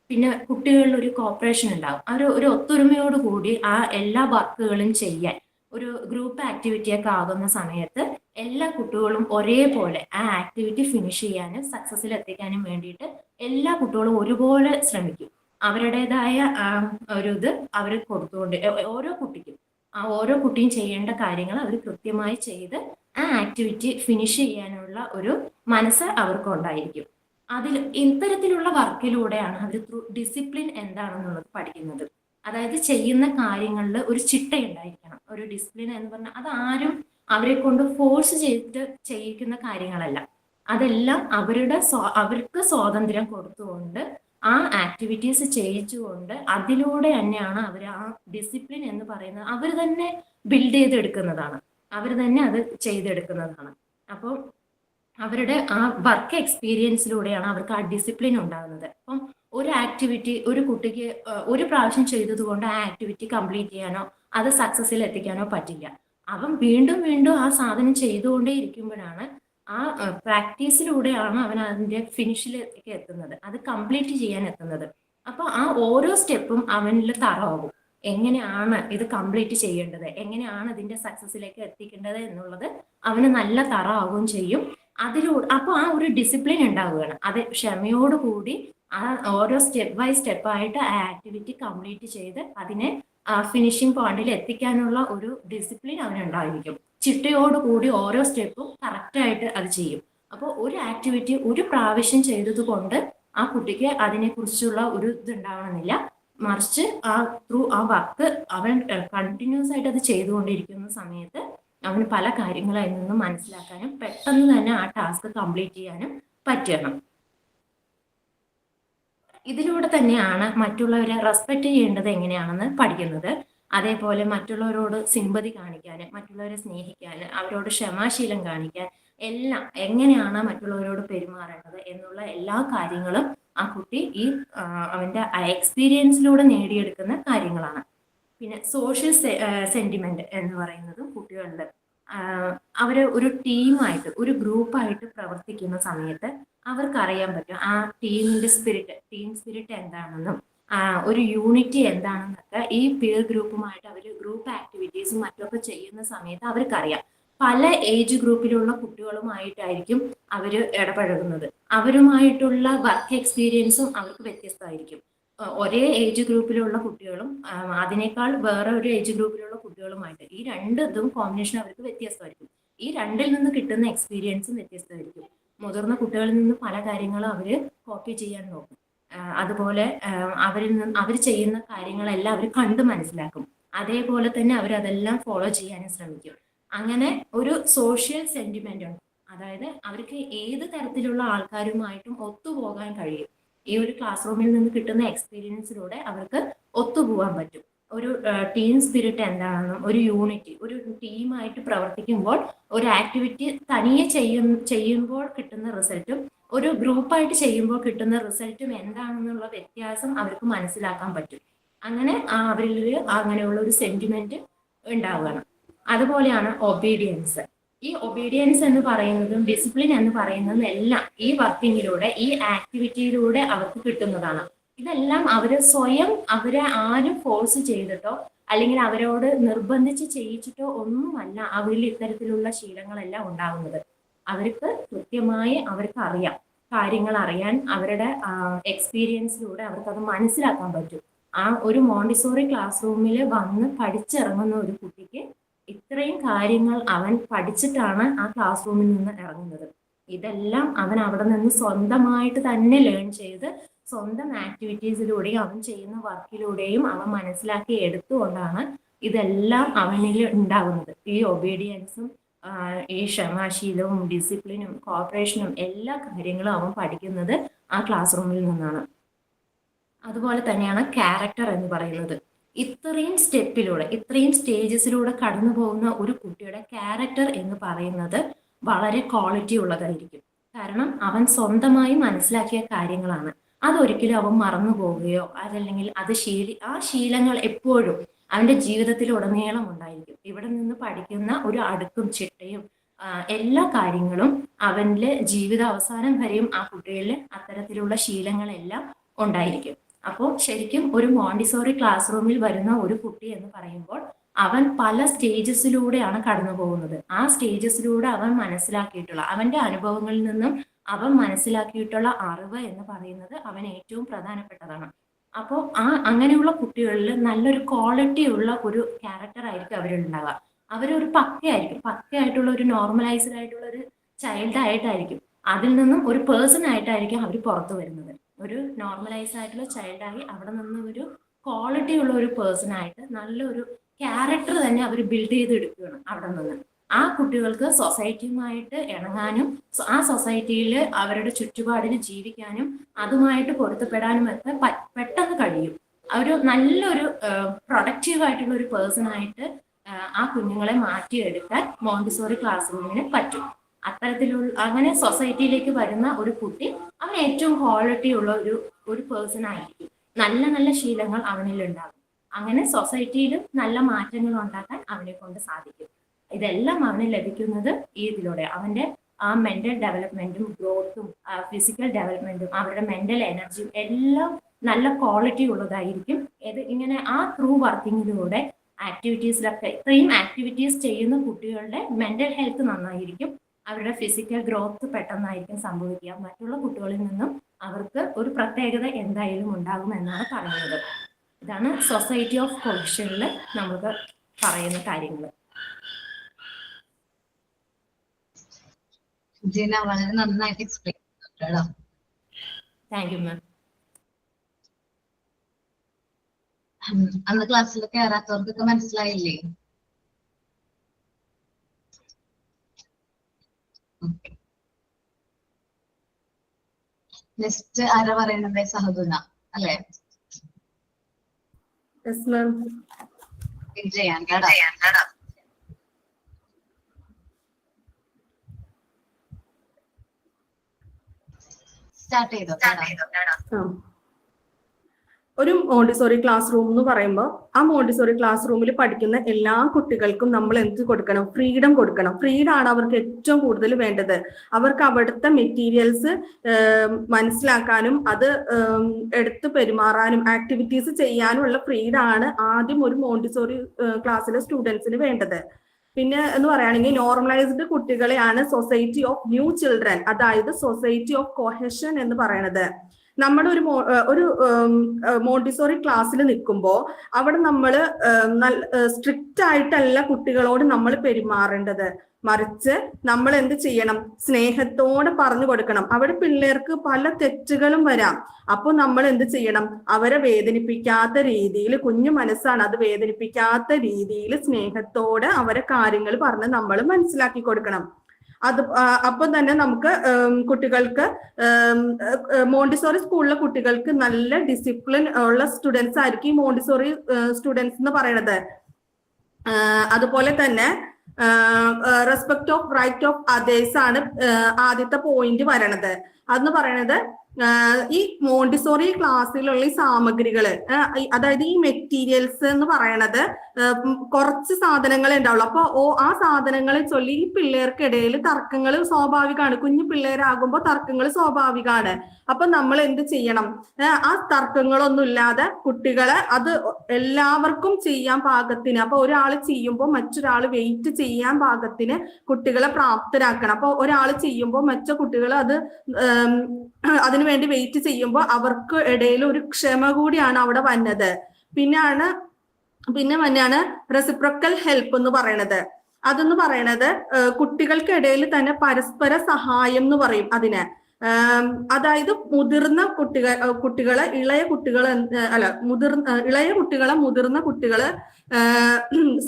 പിന്നെ കുട്ടികളിൽ ഒരു കോപ്പറേഷൻ ഉണ്ടാകും. അവർ ഒരു ഒത്തൊരുമയോട് കൂടി ആ എല്ലാ വർക്കുകളും ചെയ്യാൻ, ഒരു ഗ്രൂപ്പ് ആക്ടിവിറ്റിയൊക്കെ ആകുന്ന സമയത്ത് എല്ലാ കുട്ടികളും ഒരേപോലെ ആ ആക്ടിവിറ്റി ഫിനിഷ് ചെയ്യാനും സക്സസ്സിൽ എത്തിക്കാനും വേണ്ടിയിട്ട് എല്ലാ കുട്ടികളും ഒരുപോലെ ശ്രമിക്കും. അവരുടേതായ ഒരു ഇത് അവർ കൊടുത്തുകൊണ്ട് ഓരോ കുട്ടിയും ചെയ്യേണ്ട കാര്യങ്ങൾ അവർ കൃത്യമായി ചെയ്ത് ആ ആക്ടിവിറ്റി ഫിനിഷ് ചെയ്യാനുള്ള ഒരു മനസ്സ് അവർക്കുണ്ടായിരിക്കും. ഇത്തരത്തിലുള്ള വർക്കിലൂടെയാണ് അവർ ഡിസിപ്ലിൻ എന്താണെന്നുള്ളത് പഠിക്കുന്നത്. അതായത് ചെയ്യുന്ന കാര്യങ്ങളിൽ ഒരു ചിട്ട ഉണ്ടായിരിക്കണം. ഒരു ഡിസിപ്ലിൻ എന്ന് പറഞ്ഞാൽ അത് ആരും അവരെ കൊണ്ട് ഫോഴ്സ് ചെയ്തിട്ട് ചെയ്യിക്കുന്ന കാര്യങ്ങളല്ല. അതെല്ലാം അവർക്ക് സ്വാതന്ത്ര്യം കൊടുത്തുകൊണ്ട് ആ ആക്ടിവിറ്റീസ് ചെയ്യിച്ചുകൊണ്ട് അതിലൂടെ തന്നെയാണ് അവർ ആ ഡിസിപ്ലിൻ എന്ന് പറയുന്നത് അവർ തന്നെ ബിൽഡ് ചെയ്തെടുക്കുന്നതാണ്, അവർ തന്നെ അത് ചെയ്തെടുക്കുന്നതാണ്. അപ്പോൾ അവരുടെ ആ വർക്ക് എക്സ്പീരിയൻസിലൂടെയാണ് അവർക്ക് ആ ഡിസിപ്ലിൻ ഉണ്ടാകുന്നത്. അപ്പം ഒരു ആക്ടിവിറ്റി ഒരു കുട്ടിക്ക് ഒരു പ്രാവശ്യം ചെയ്തതുകൊണ്ട് ആ ആക്ടിവിറ്റി കംപ്ലീറ്റ് ചെയ്യാനോ അത് സക്സസിൽ എത്തിക്കാനോ പറ്റില്ല. അവൻ വീണ്ടും വീണ്ടും ആ സാധനം ചെയ്തുകൊണ്ടേ ഇരിക്കുമ്പോഴാണ് ആ പ്രാക്ടീസിലൂടെയാണ് അവൻ അതിന്റെ ഫിനിഷിലേക്ക് എത്തുന്നത്, അത് കംപ്ലീറ്റ് ചെയ്യാൻ എത്തുന്നത്. അപ്പൊ ആ ഓരോ സ്റ്റെപ്പും അവനിൽ തറവാകും. എങ്ങനെയാണ് ഇത് കംപ്ലീറ്റ് ചെയ്യേണ്ടത്, എങ്ങനെയാണ് ഇതിന്റെ സക്സസിലേക്ക് എത്തിക്കേണ്ടത് എന്നുള്ളത് അവന് നല്ല തറ ആവുകയും ചെയ്യും. അതിലൂടെ അപ്പൊ ആ ഒരു ഡിസിപ്ലിൻ ഉണ്ടാവുകയാണ്. അത് ക്ഷമയോടുകൂടി ആ ഓരോ സ്റ്റെപ്പ് ബൈ സ്റ്റെപ്പ് ആയിട്ട് ആ ആക്ടിവിറ്റി കംപ്ലീറ്റ് ചെയ്ത് അതിനെ ഫിനിഷിംഗ് പോയിന്റിൽ എത്തിക്കാനുള്ള ഒരു ഡിസിപ്ലിൻ അവനുണ്ടായിരിക്കും. ചിട്ടയോടുകൂടി ഓരോ സ്റ്റെപ്പും കറക്റ്റായിട്ട് അത് ചെയ്യും. അപ്പോൾ ഒരു ആക്ടിവിറ്റി ഒരു പ്രാവശ്യം ചെയ്തത് കൊണ്ട് ആ കുട്ടിക്ക് അതിനെക്കുറിച്ചുള്ള ഒരു ഇതുണ്ടാവണമെന്നില്ല. മറിച്ച് ആ വർക്ക് അവൻ കണ്ടിന്യൂസ് ആയിട്ട് അത് ചെയ്തുകൊണ്ടിരിക്കുന്ന സമയത്ത് അവന് പല കാര്യങ്ങളും അതിൽ നിന്നും മനസ്സിലാക്കാനും പെട്ടെന്ന് തന്നെ ആ ടാസ്ക് കംപ്ലീറ്റ് ചെയ്യാനും പറ്റണം. ഇതിലൂടെ തന്നെയാണ് മറ്റുള്ളവരെ റെസ്പെക്ട് ചെയ്യേണ്ടത് എങ്ങനെയാണെന്ന് പഠിക്കുന്നത്. അതേപോലെ മറ്റുള്ളവരോട് സിമ്പതി കാണിക്കാൻ, മറ്റുള്ളവരെ സ്നേഹിക്കാൻ, അവരോട് ക്ഷമാശീലം കാണിക്കാൻ, എല്ലാം എങ്ങനെയാണ് മറ്റുള്ളവരോട് പെരുമാറേണ്ടത് എന്നുള്ള എല്ലാ കാര്യങ്ങളും ആ കുട്ടി അവന്റെ എക്സ്പീരിയൻസിലൂടെ നേടിയെടുക്കുന്ന കാര്യങ്ങളാണ്. പിന്നെ സോഷ്യൽ സെന്റിമെന്റ് എന്ന് പറയുന്നതും കുട്ടികളിൽ അവര് ഒരു ടീമായിട്ട് ഒരു ഗ്രൂപ്പായിട്ട് പ്രവർത്തിക്കുന്ന സമയത്ത് അവർക്കറിയാൻ പറ്റും ആ ടീം സ്പിരിറ്റ് എന്താണെന്നും ഒരു യൂണിറ്റി എന്താണെന്നൊക്കെ ഈ പിയർ ഗ്രൂപ്പുമായിട്ട് അവർ ഗ്രൂപ്പ് ആക്ടിവിറ്റീസും മറ്റൊക്കെ ചെയ്യുന്ന സമയത്ത് അവർക്കറിയാം. പല ഏജ് ഗ്രൂപ്പിലുള്ള കുട്ടികളുമായിട്ടായിരിക്കും അവർ ഇടപഴകുന്നത്. അവരുമായിട്ടുള്ള വർക്ക് എക്സ്പീരിയൻസും അവർക്ക് വ്യത്യസ്തമായിരിക്കും. ഒരേ ഏജ് ഗ്രൂപ്പിലുള്ള കുട്ടികളും അതിനേക്കാൾ വേറെ ഒരു ഏജ് ഗ്രൂപ്പിലുള്ള കുട്ടികളുമായിട്ട് ഈ രണ്ടും കോമ്പിനേഷൻ അവർക്ക് വ്യത്യസ്തമായിരിക്കും. ഈ രണ്ടിൽ നിന്ന് കിട്ടുന്ന എക്സ്പീരിയൻസും വ്യത്യസ്തമായിരിക്കും. മുതിർന്ന കുട്ടികളിൽ നിന്ന് പല കാര്യങ്ങളും അവര് കോപ്പി ചെയ്യാൻ നോക്കും. അതുപോലെ അവർ ചെയ്യുന്ന കാര്യങ്ങളെല്ലാം അവർ കണ്ട് മനസ്സിലാക്കും. അതേപോലെ തന്നെ അവരതെല്ലാം ഫോളോ ചെയ്യാനും ശ്രമിക്കും. അങ്ങനെ ഒരു സോഷ്യൽ സെന്റിമെന്റ് ഉണ്ട്. അതായത് അവർക്ക് ഏത് തരത്തിലുള്ള ആൾക്കാരുമായിട്ടും ഒത്തുപോകാൻ കഴിയും. ഈ ഒരു ക്ലാസ് റൂമിൽ നിന്ന് കിട്ടുന്ന എക്സ്പീരിയൻസിലൂടെ അവർക്ക് ഒത്തുപോകാൻ പറ്റും. ഒരു ടീം സ്പിരിറ്റ് എന്താണെന്നും ഒരു യൂണിറ്റി, ഒരു ടീമായിട്ട് പ്രവർത്തിക്കുമ്പോൾ ഒരു ആക്ടിവിറ്റി തനിയെ ചെയ്യുമ്പോൾ കിട്ടുന്ന റിസൾട്ടും ഒരു ഗ്രൂപ്പായിട്ട് ചെയ്യുമ്പോൾ കിട്ടുന്ന റിസൾട്ടും എന്താണെന്നുള്ള വ്യത്യാസം അവർക്ക് മനസ്സിലാക്കാൻ പറ്റും. അങ്ങനെ അവരിൽ അങ്ങനെയുള്ള ഒരു സെന്റിമെന്റ് ഉണ്ടാവുകയാണ്. അതുപോലെയാണ് ഒബീഡിയൻസ്. ഈ ഒബീഡിയൻസ് എന്ന് പറയുന്നതും ഡിസിപ്ലിൻ എന്ന് പറയുന്നതും എല്ലാം ഈ വർക്കിങ്ങിലൂടെ ഈ ആക്ടിവിറ്റിയിലൂടെ അവർക്ക് കിട്ടുന്നതാണ്. ഇതെല്ലാം അവരെ ആരും ഫോഴ്സ് ചെയ്തിട്ടോ അല്ലെങ്കിൽ അവരോട് നിർബന്ധിച്ച് ചെയ്യിച്ചിട്ടോ ഒന്നുമല്ല അവരിൽ ഇത്തരത്തിലുള്ള ശീലങ്ങളെല്ലാം ഉണ്ടാകുന്നത്. അവർക്ക് കൃത്യമായി അവർക്ക് അറിയാം, കാര്യങ്ങൾ അറിയാൻ അവരുടെ എക്സ്പീരിയൻസിലൂടെ അവർക്കത് മനസ്സിലാക്കാൻ പറ്റും. ആ ഒരു മോണ്ടിസോറി ക്ലാസ് റൂമിൽ വന്ന് പഠിച്ചിറങ്ങുന്ന ഒരു കുട്ടിക്ക് ഇത്രയും കാര്യങ്ങൾ അവൻ പഠിച്ചിട്ടാണ് ആ ക്ലാസ് റൂമിൽ നിന്ന് ഇറങ്ങുന്നത്. ഇതെല്ലാം അവൻ അവിടെ നിന്ന് സ്വന്തമായിട്ട് തന്നെ ലേൺ ചെയ്ത് സ്വന്തം ആക്ടിവിറ്റീസിലൂടെയും അവൻ ചെയ്യുന്ന വർക്കിലൂടെയും അവൻ മനസ്സിലാക്കി എടുത്തുകൊണ്ടാണ് ഇതെല്ലാം അവനിൽ ഉണ്ടാകുന്നത്. ഈ ഒബീഡിയൻസും ഈ ക്ഷമാശീലവും ഡിസിപ്ലിനും കോപ്പറേഷനും എല്ലാ കാര്യങ്ങളും അവൻ പഠിക്കുന്നത് ആ ക്ലാസ് റൂമിൽ നിന്നാണ്. അതുപോലെ തന്നെയാണ് ക്യാരക്ടർ എന്ന് പറയുന്നത്. ഇത്രയും സ്റ്റേജസിലൂടെ കടന്നു പോകുന്ന ഒരു കുട്ടിയുടെ ക്യാരക്ടർ എന്ന് പറയുന്നത് വളരെ ക്വാളിറ്റി ഉള്ളതായിരിക്കും. കാരണം അവൻ സ്വന്തമായി മനസ്സിലാക്കിയ കാര്യങ്ങളാണ്. അതൊരിക്കലും അവൻ മറന്നു പോവുകയോ അതല്ലെങ്കിൽ ആ ശീലങ്ങൾ എപ്പോഴും അവന്റെ ജീവിതത്തിലുടനീളം ഉണ്ടായിരിക്കും. ഇവിടെ നിന്ന് പഠിക്കുന്ന ഒരു അടുക്കും ചിട്ടയും എല്ലാ കാര്യങ്ങളും അവന്റെ ജീവിത അവസാനം വരെയും ആ കുട്ടികളിൽ അത്തരത്തിലുള്ള ശീലങ്ങളെല്ലാം ഉണ്ടായിരിക്കും. അപ്പോൾ ശരിക്കും ഒരു മോണ്ടിസോറി ക്ലാസ് റൂമിൽ വരുന്ന ഒരു കുട്ടി എന്ന് പറയുമ്പോൾ അവൻ പല സ്റ്റേജസിലൂടെയാണ് കടന്നു പോകുന്നത്. ആ സ്റ്റേജസിലൂടെ അവൻ മനസ്സിലാക്കിയിട്ടുള്ള അവന്റെ അനുഭവങ്ങളിൽ നിന്നും അവൻ മനസ്സിലാക്കിയിട്ടുള്ള അറിവ് എന്ന് പറയുന്നത് അവൻ ഏറ്റവും പ്രധാനപ്പെട്ടതാണ്. അപ്പോൾ അങ്ങനെയുള്ള കുട്ടികളിൽ നല്ലൊരു ക്വാളിറ്റി ഉള്ള ഒരു ക്യാരക്ടർ ആയിരിക്കും അവരുണ്ടാവുക. അവരൊരു പക്കയായിട്ടുള്ള ഒരു നോർമലൈസ്ഡ് ആയിട്ടുള്ള ഒരു ചൈൽഡ് ആയിട്ടായിരിക്കും, അതിൽ നിന്നും ഒരു പേഴ്സൺ ആയിട്ടായിരിക്കും അവർ പുറത്തു വരുന്നത്. ഒരു നോർമലൈസ് ആയിട്ടുള്ള ചൈൽഡായി അവിടെ നിന്ന് ഒരു ക്വാളിറ്റി ഉള്ള ഒരു പേഴ്സൺ ആയിട്ട് നല്ലൊരു ക്യാരക്ടർ തന്നെ അവർ ബിൽഡ് ചെയ്തെടുക്കുകയാണ് അവിടെ നിന്ന്. ആ കുട്ടികൾക്ക് സൊസൈറ്റിയുമായിട്ട് ഇണങ്ങാനും ആ സൊസൈറ്റിയിൽ അവരുടെ ചുറ്റുപാടിൽ ജീവിക്കാനും അതുമായിട്ട് പൊരുത്തപ്പെടാനും ഒക്കെ പെട്ടെന്ന് കഴിയും. ഒരു നല്ലൊരു പ്രൊഡക്റ്റീവ് ആയിട്ടുള്ള ഒരു പേഴ്സൺ ആയിട്ട് ആ കുഞ്ഞുങ്ങളെ മാറ്റിയെടുക്കാൻ മോണ്ടിസോറി ക്ലാസ് റൂമിന് പറ്റും. അത്തരത്തിലുള്ള അങ്ങനെ സൊസൈറ്റിയിലേക്ക് വരുന്ന ഒരു കുട്ടി അവൻ ഏറ്റവും ക്വാളിറ്റി ഉള്ള ഒരു പേഴ്സൺ ആയിരിക്കും. നല്ല നല്ല ശീലങ്ങൾ അവനിൽ ഉണ്ടാകും. അങ്ങനെ സൊസൈറ്റിയിൽ നല്ല മാറ്റങ്ങൾ ഉണ്ടാക്കാൻ അവനെ കൊണ്ട് സാധിക്കും. ഇതെല്ലാം അവന് ലഭിക്കുന്നത് ഇതിലൂടെ അവന്റെ ആ മെന്റൽ ഡെവലപ്മെന്റും ഗ്രോത്തും ഫിസിക്കൽ ഡെവലപ്മെന്റും അവരുടെ മെന്റൽ എനർജിയും എല്ലാം നല്ല ക്വാളിറ്റി ഉള്ളതായിരിക്കും. ഇങ്ങനെ ആ ത്രൂ വർക്കിങ്ങിലൂടെ ആക്ടിവിറ്റീസിലൊക്കെ ഇത്രയും ആക്ടിവിറ്റീസ് ചെയ്യുന്ന കുട്ടികളുടെ മെന്റൽ ഹെൽത്ത് നന്നായിരിക്കും. അവരുടെ ഫിസിക്കൽ ഗ്രോത്ത് പെട്ടെന്നായിരിക്കും സംഭവിക്കുക. മറ്റുള്ള കുട്ടികളിൽ നിന്നും അവർക്ക് ഒരു പ്രത്യേകത എന്തായാലും ഉണ്ടാകും എന്നാണ് പറയുന്നത്. ഇതാണ് സൊസൈറ്റി ഓഫ് കൊഹിഷനിൽ നമുക്ക് പറയുന്ന കാര്യങ്ങൾ. ജീന വളരെ നന്നായിട്ട് എക്സ്പ്ലെയിൻ ചെയ്തിട്ടോ. Thank you ma'am. അന്ന് ക്ലാസ്സിൽ കയറാത്തവർക്കൊക്കെ മനസ്സിലായില്ലേ? നെക്സ്റ്റ് ആരാ പറയണത്? സഹദുന അല്ലെ? Yes ma'am. ചെയ്യാൻ കേടാ. സ്റ്റാർട്ട് ചെയ്തോ? ഒരു മോണ്ടിസോറി ക്ലാസ് റൂം എന്ന് പറയുമ്പോൾ ആ മോണ്ടിസോറി ക്ലാസ് റൂമിൽ പഠിക്കുന്ന എല്ലാ കുട്ടികൾക്കും നമ്മൾ എന്ത് കൊടുക്കണം? ഫ്രീഡം കൊടുക്കണം. ഫ്രീഡം ആണ് അവർക്ക് ഏറ്റവും കൂടുതൽ വേണ്ടത്. അവർക്ക് അവിടുത്തെ മെറ്റീരിയൽസ് മനസ്സിലാക്കാനും അത് എടുത്ത് പെരുമാറാനും ആക്ടിവിറ്റീസ് ചെയ്യാനുമുള്ള ഫ്രീഡം ആണ് ആദ്യം ഒരു മോണ്ടിസോറി ക്ലാസ്സിലെ സ്റ്റുഡൻസിന് വേണ്ടത്. പിന്നെ എന്ന് പറയുകയാണെങ്കിൽ നോർമലൈസ്ഡ് കുട്ടികളെയാണ് സൊസൈറ്റി ഓഫ് ന്യൂ ചിൽഡ്രൻ, അതായത് സൊസൈറ്റി ഓഫ് കൊഹഷൻ എന്ന് പറയുന്നത്. നമ്മുടെ ഒരു മോണ്ടിസോറി ക്ലാസ്സിൽ നിൽക്കുമ്പോൾ അവിടെ നമ്മൾ സ്ട്രിക്റ്റ് ആയിട്ടല്ല കുട്ടികളോട് നമ്മൾ പെരുമാറേണ്ടത്. മറിച്ച് നമ്മൾ എന്ത് ചെയ്യണം? സ്നേഹത്തോടെ പറഞ്ഞു കൊടുക്കണം. അവിടെ പിള്ളേർക്ക് പല തെറ്റുകളും വരാം. അപ്പോൾ നമ്മൾ എന്ത് ചെയ്യണം? അവരെ വേദനിപ്പിക്കാത്ത രീതിയിൽ, കുഞ്ഞു മനസ്സാണ്, അത് വേദനിപ്പിക്കാത്ത രീതിയിൽ സ്നേഹത്തോടെ അവരെ കാര്യങ്ങൾ പറഞ്ഞ് നമ്മൾ മനസ്സിലാക്കി കൊടുക്കണം. അപ്പൊ തന്നെ നമുക്ക് കുട്ടികൾക്ക് മോണ്ടിസോറി സ്കൂളിലെ കുട്ടികൾക്ക് നല്ല ഡിസിപ്ലിൻ ഉള്ള സ്റ്റുഡൻസ് ആയിരിക്കും മോണ്ടിസോറി സ്റ്റുഡൻസ് എന്ന് പറയുന്നത്. അതുപോലെ തന്നെ respect of right of others ആണ് ആദ്യത്തെ പോയിന്റ് വരണത്. അതെന്ന് പറയണത് ഈ മോണ്ടിസോറി ക്ലാസ്സിലുള്ള ഈ സാമഗ്രികള്, അതായത് ഈ മെറ്റീരിയൽസ് എന്ന് പറയണത് കുറച്ച് സാധനങ്ങളെ ഉണ്ടാവുള്ളൂ. അപ്പൊ ആ സാധനങ്ങളെ ചൊല്ലി ഈ പിള്ളേർക്കിടയിൽ തർക്കങ്ങൾ സ്വാഭാവികമാണ്. കുഞ്ഞു പിള്ളേരാകുമ്പോൾ തർക്കങ്ങൾ സ്വാഭാവികമാണ്. അപ്പൊ നമ്മൾ എന്ത് ചെയ്യണം? ആ തർക്കങ്ങളൊന്നും ഇല്ലാതെ കുട്ടികളെ അത് എല്ലാവർക്കും ചെയ്യാൻ പാകത്തിന്, അപ്പൊ ഒരാൾ ചെയ്യുമ്പോൾ മറ്റൊരാൾ വെയിറ്റ് ചെയ്യാൻ പാകത്തിന് കുട്ടികളെ പ്രാപ്തരാക്കണം. അപ്പൊ ഒരാൾ ചെയ്യുമ്പോൾ മറ്റു കുട്ടികൾ അത് അതിനുവേണ്ടി വെയിറ്റ് ചെയ്യുമ്പോൾ അവർക്ക് ഇടയിൽ ഒരു ക്ഷമ കൂടിയാണ് അവിടെ വന്നത്. പിന്നെ തന്നെയാണ് റെസിപ്രോക്കൽ ഹെൽപ്പ് എന്ന് പറയണത്. അതെന്ന് പറയണത് കുട്ടികൾക്കിടയിൽ തന്നെ പരസ്പര സഹായം എന്ന് പറയും അതിന്. അതായത് മുതിർന്ന കുട്ടികളെ ഇളയ മുതിർന്ന കുട്ടികളെ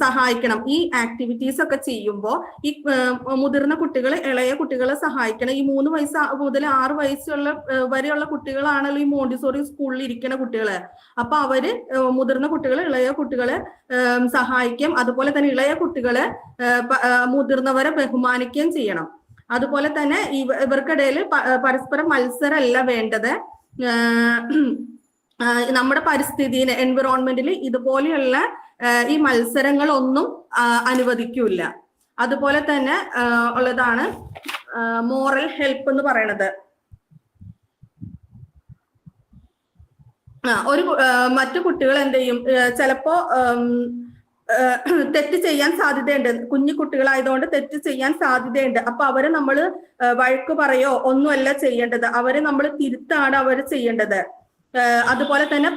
സഹായിക്കണം. ഈ ആക്ടിവിറ്റീസ് ഒക്കെ ചെയ്യുമ്പോൾ ഈ മുതിർന്ന കുട്ടികൾ ഇളയ കുട്ടികളെ സഹായിക്കണം. ഈ 3 വയസ്സ് മുതൽ 6 വയസ്സുള്ള വരെയുള്ള കുട്ടികളാണല്ലോ ഈ മോണ്ടിസോറി സ്കൂളിൽ ഇരിക്കുന്ന കുട്ടികള്. അപ്പൊ അവര് മുതിർന്ന കുട്ടികളെ ഇളയ കുട്ടികളെ സഹായിക്കും. അതുപോലെ തന്നെ ഇളയ കുട്ടികളെ മുതിർന്നവരെ ബഹുമാനിക്കുകയും ചെയ്യണം. അതുപോലെ തന്നെ ഇവർക്കിടയിൽ പരസ്പരം മത്സരമല്ല വേണ്ടത്. നമ്മുടെ പരിസ്ഥിതിനെ, എൻവിറോൺമെന്റിൽ ഇതുപോലെയുള്ള ഈ മത്സരങ്ങളൊന്നും അനുവദിക്കൂല. അതുപോലെ തന്നെ ഉള്ളതാണ് മോറൽ ഹെൽപ്പ് എന്ന് പറയണത്. മറ്റു കുട്ടികൾ എന്ത് ചെയ്യും? ചിലപ്പോ തെറ്റ് ചെയ്യാൻ സാധ്യതയുണ്ട്. കുഞ്ഞു കുട്ടികളായതുകൊണ്ട് തെറ്റ് ചെയ്യാൻ സാധ്യതയുണ്ട്. അപ്പൊ അവരെ നമ്മൾ വഴക്ക് പറയോ ഒന്നുമല്ല ചെയ്യേണ്ടത്. അവരെ നമ്മൾ തിരുത്താണ് അവർ ചെയ്യേണ്ടത്. അതുപോലെ തന്നെ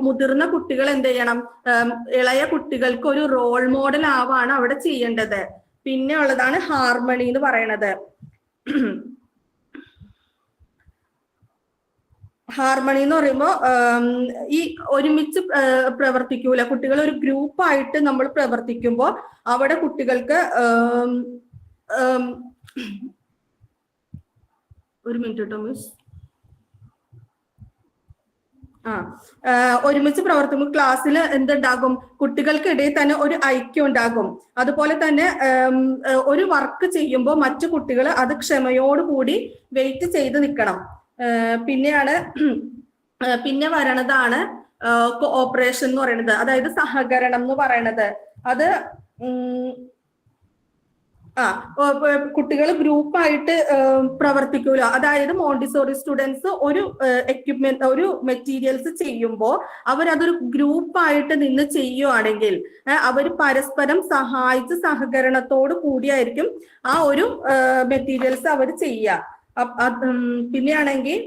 മുതിർന്ന കുട്ടികൾ എന്ത് ചെയ്യണം? ഇളയ കുട്ടികൾക്ക് ഒരു റോൾ മോഡൽ ആവാണ് അവിടെ ചെയ്യേണ്ടത്. പിന്നെ ഉള്ളതാണ് ഹാർമണി എന്ന് പറയണത്. ഹാർമണി എന്ന് പറയുമ്പോൾ ഈ ഒരുമിച്ച് പ്രവർത്തിക്കൂല. കുട്ടികൾ ഒരു ഗ്രൂപ്പായിട്ട് നമ്മൾ പ്രവർത്തിക്കുമ്പോൾ അവിടെ കുട്ടികൾക്ക് ഒരു മിനിറ്റ് കേട്ടോ മിസ്. ഒരുമിച്ച് പ്രവർത്തിക്കുമ്പോൾ ക്ലാസ്സിൽ എന്തുണ്ടാകും, കുട്ടികൾക്കിടയിൽ തന്നെ ഒരു ഐക്യം ഉണ്ടാകും. അതുപോലെ തന്നെ ഒരു വർക്ക് ചെയ്യുമ്പോൾ മറ്റു കുട്ടികൾ അത് ക്ഷമയോടുകൂടി വെയിറ്റ് ചെയ്ത് നിൽക്കണം. പിന്നെ വരണതാണ് കോഓപ്പറേഷൻ എന്ന് പറയുന്നത്, അതായത് സഹകരണം എന്ന് പറയുന്നത്. അത് കുട്ടികൾ ഗ്രൂപ്പായിട്ട് പ്രവർത്തിക്കൂല. അതായത് മോണ്ടിസോറി സ്റ്റുഡൻസ് ഒരു എക്യുപ്മെന്റ്, ഒരു മെറ്റീരിയൽസ് ചെയ്യുമ്പോൾ അവരതൊരു ഗ്രൂപ്പായിട്ട് നിന്ന് ചെയ്യുവാണെങ്കിൽ അവർ പരസ്പരം സഹായിച്ച് സഹകരണത്തോട് കൂടിയായിരിക്കും ആ ഒരു മെറ്റീരിയൽസ് അവർ ചെയ്യുക. പിന്നെയാണെങ്കിൽ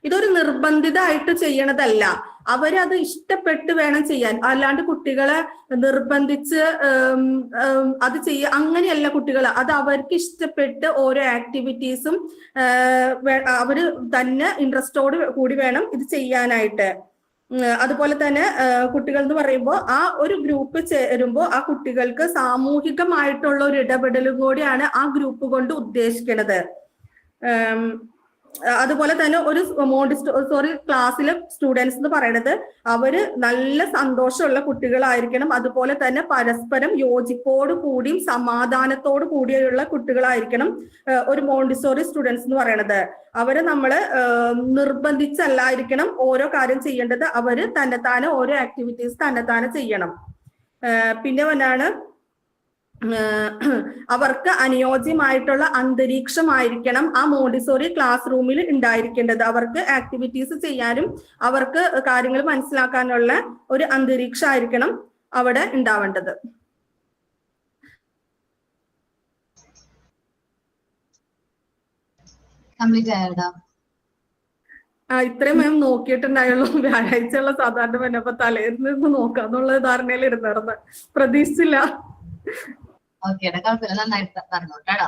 ഇതൊരു നിർബന്ധിതമായിട്ട് ചെയ്യണതല്ല, അവരത് ഇഷ്ടപ്പെട്ട് വേണം ചെയ്യാൻ. അല്ലാണ്ട് കുട്ടികളെ നിർബന്ധിച്ച് അത് അങ്ങനെയല്ല. കുട്ടികൾ അത് അവർക്ക് ഇഷ്ടപ്പെട്ട് ഓരോ ആക്ടിവിറ്റീസും അവര് തന്നെ ഇൻട്രസ്റ്റോട് കൂടി വേണം ഇത് ചെയ്യാനായിട്ട്. അതുപോലെ തന്നെ കുട്ടികൾ എന്ന് പറയുമ്പോൾ ആ ഒരു ഗ്രൂപ്പ് ചേരുമ്പോൾ ആ കുട്ടികൾക്ക് സാമൂഹികമായിട്ടുള്ള ഒരു ഇടപെടലും കൂടിയാണ് ആ ഗ്രൂപ്പ് കൊണ്ട് ഉദ്ദേശിക്കുന്നത്. അതുപോലെ തന്നെ ഒരു മോണ്ടിസോറി ക്ലാസ്സിലെ സ്റ്റുഡൻസ് എന്ന് പറയുന്നത് അവര് നല്ല സന്തോഷമുള്ള കുട്ടികളായിരിക്കണം. അതുപോലെ തന്നെ പരസ്പരം യോജിപ്പോട് കൂടിയും സമാധാനത്തോടു കൂടിയുള്ള കുട്ടികളായിരിക്കണം ഒരു മോണ്ടിസോറി സ്റ്റുഡൻസ് എന്ന് പറയുന്നത്. അവര് നമ്മള് നിർബന്ധിച്ചല്ലായിരിക്കണം ഓരോ കാര്യം ചെയ്യേണ്ടത്. അവര് തന്നെത്താനെ ഓരോ ആക്ടിവിറ്റീസ് തന്നെത്താനെ ചെയ്യണം. പിന്നെ വന്നാണ് അവർക്ക് അനുയോജ്യമായിട്ടുള്ള അന്തരീക്ഷമായിരിക്കണം ആ മോണ്ടിസോറി ക്ലാസ് റൂമിൽ ഉണ്ടായിരിക്കേണ്ടത്. അവർക്ക് ആക്ടിവിറ്റീസ് ചെയ്യാനും അവർക്ക് കാര്യങ്ങൾ മനസ്സിലാക്കാനുള്ള ഒരു അന്തരീക്ഷമായിരിക്കണം അവിടെ ഉണ്ടാവേണ്ടത്. ഇത്രയും ഞാൻ നോക്കിയിട്ടുണ്ടായുള്ളൂ. വ്യാഴാഴ്ചയുള്ള സാധാരണ വന്നപ്പോ തലേന്ന് നോക്കാന്നുള്ള ധാരണയിൽ ഇരുന്നിരുന്നത്, പ്രതീക്ഷിച്ചില്ല. ഓക്കേടാ, കുഴപ്പമില്ല, നന്നായിട്ട് പറഞ്ഞോട്ടാടാ.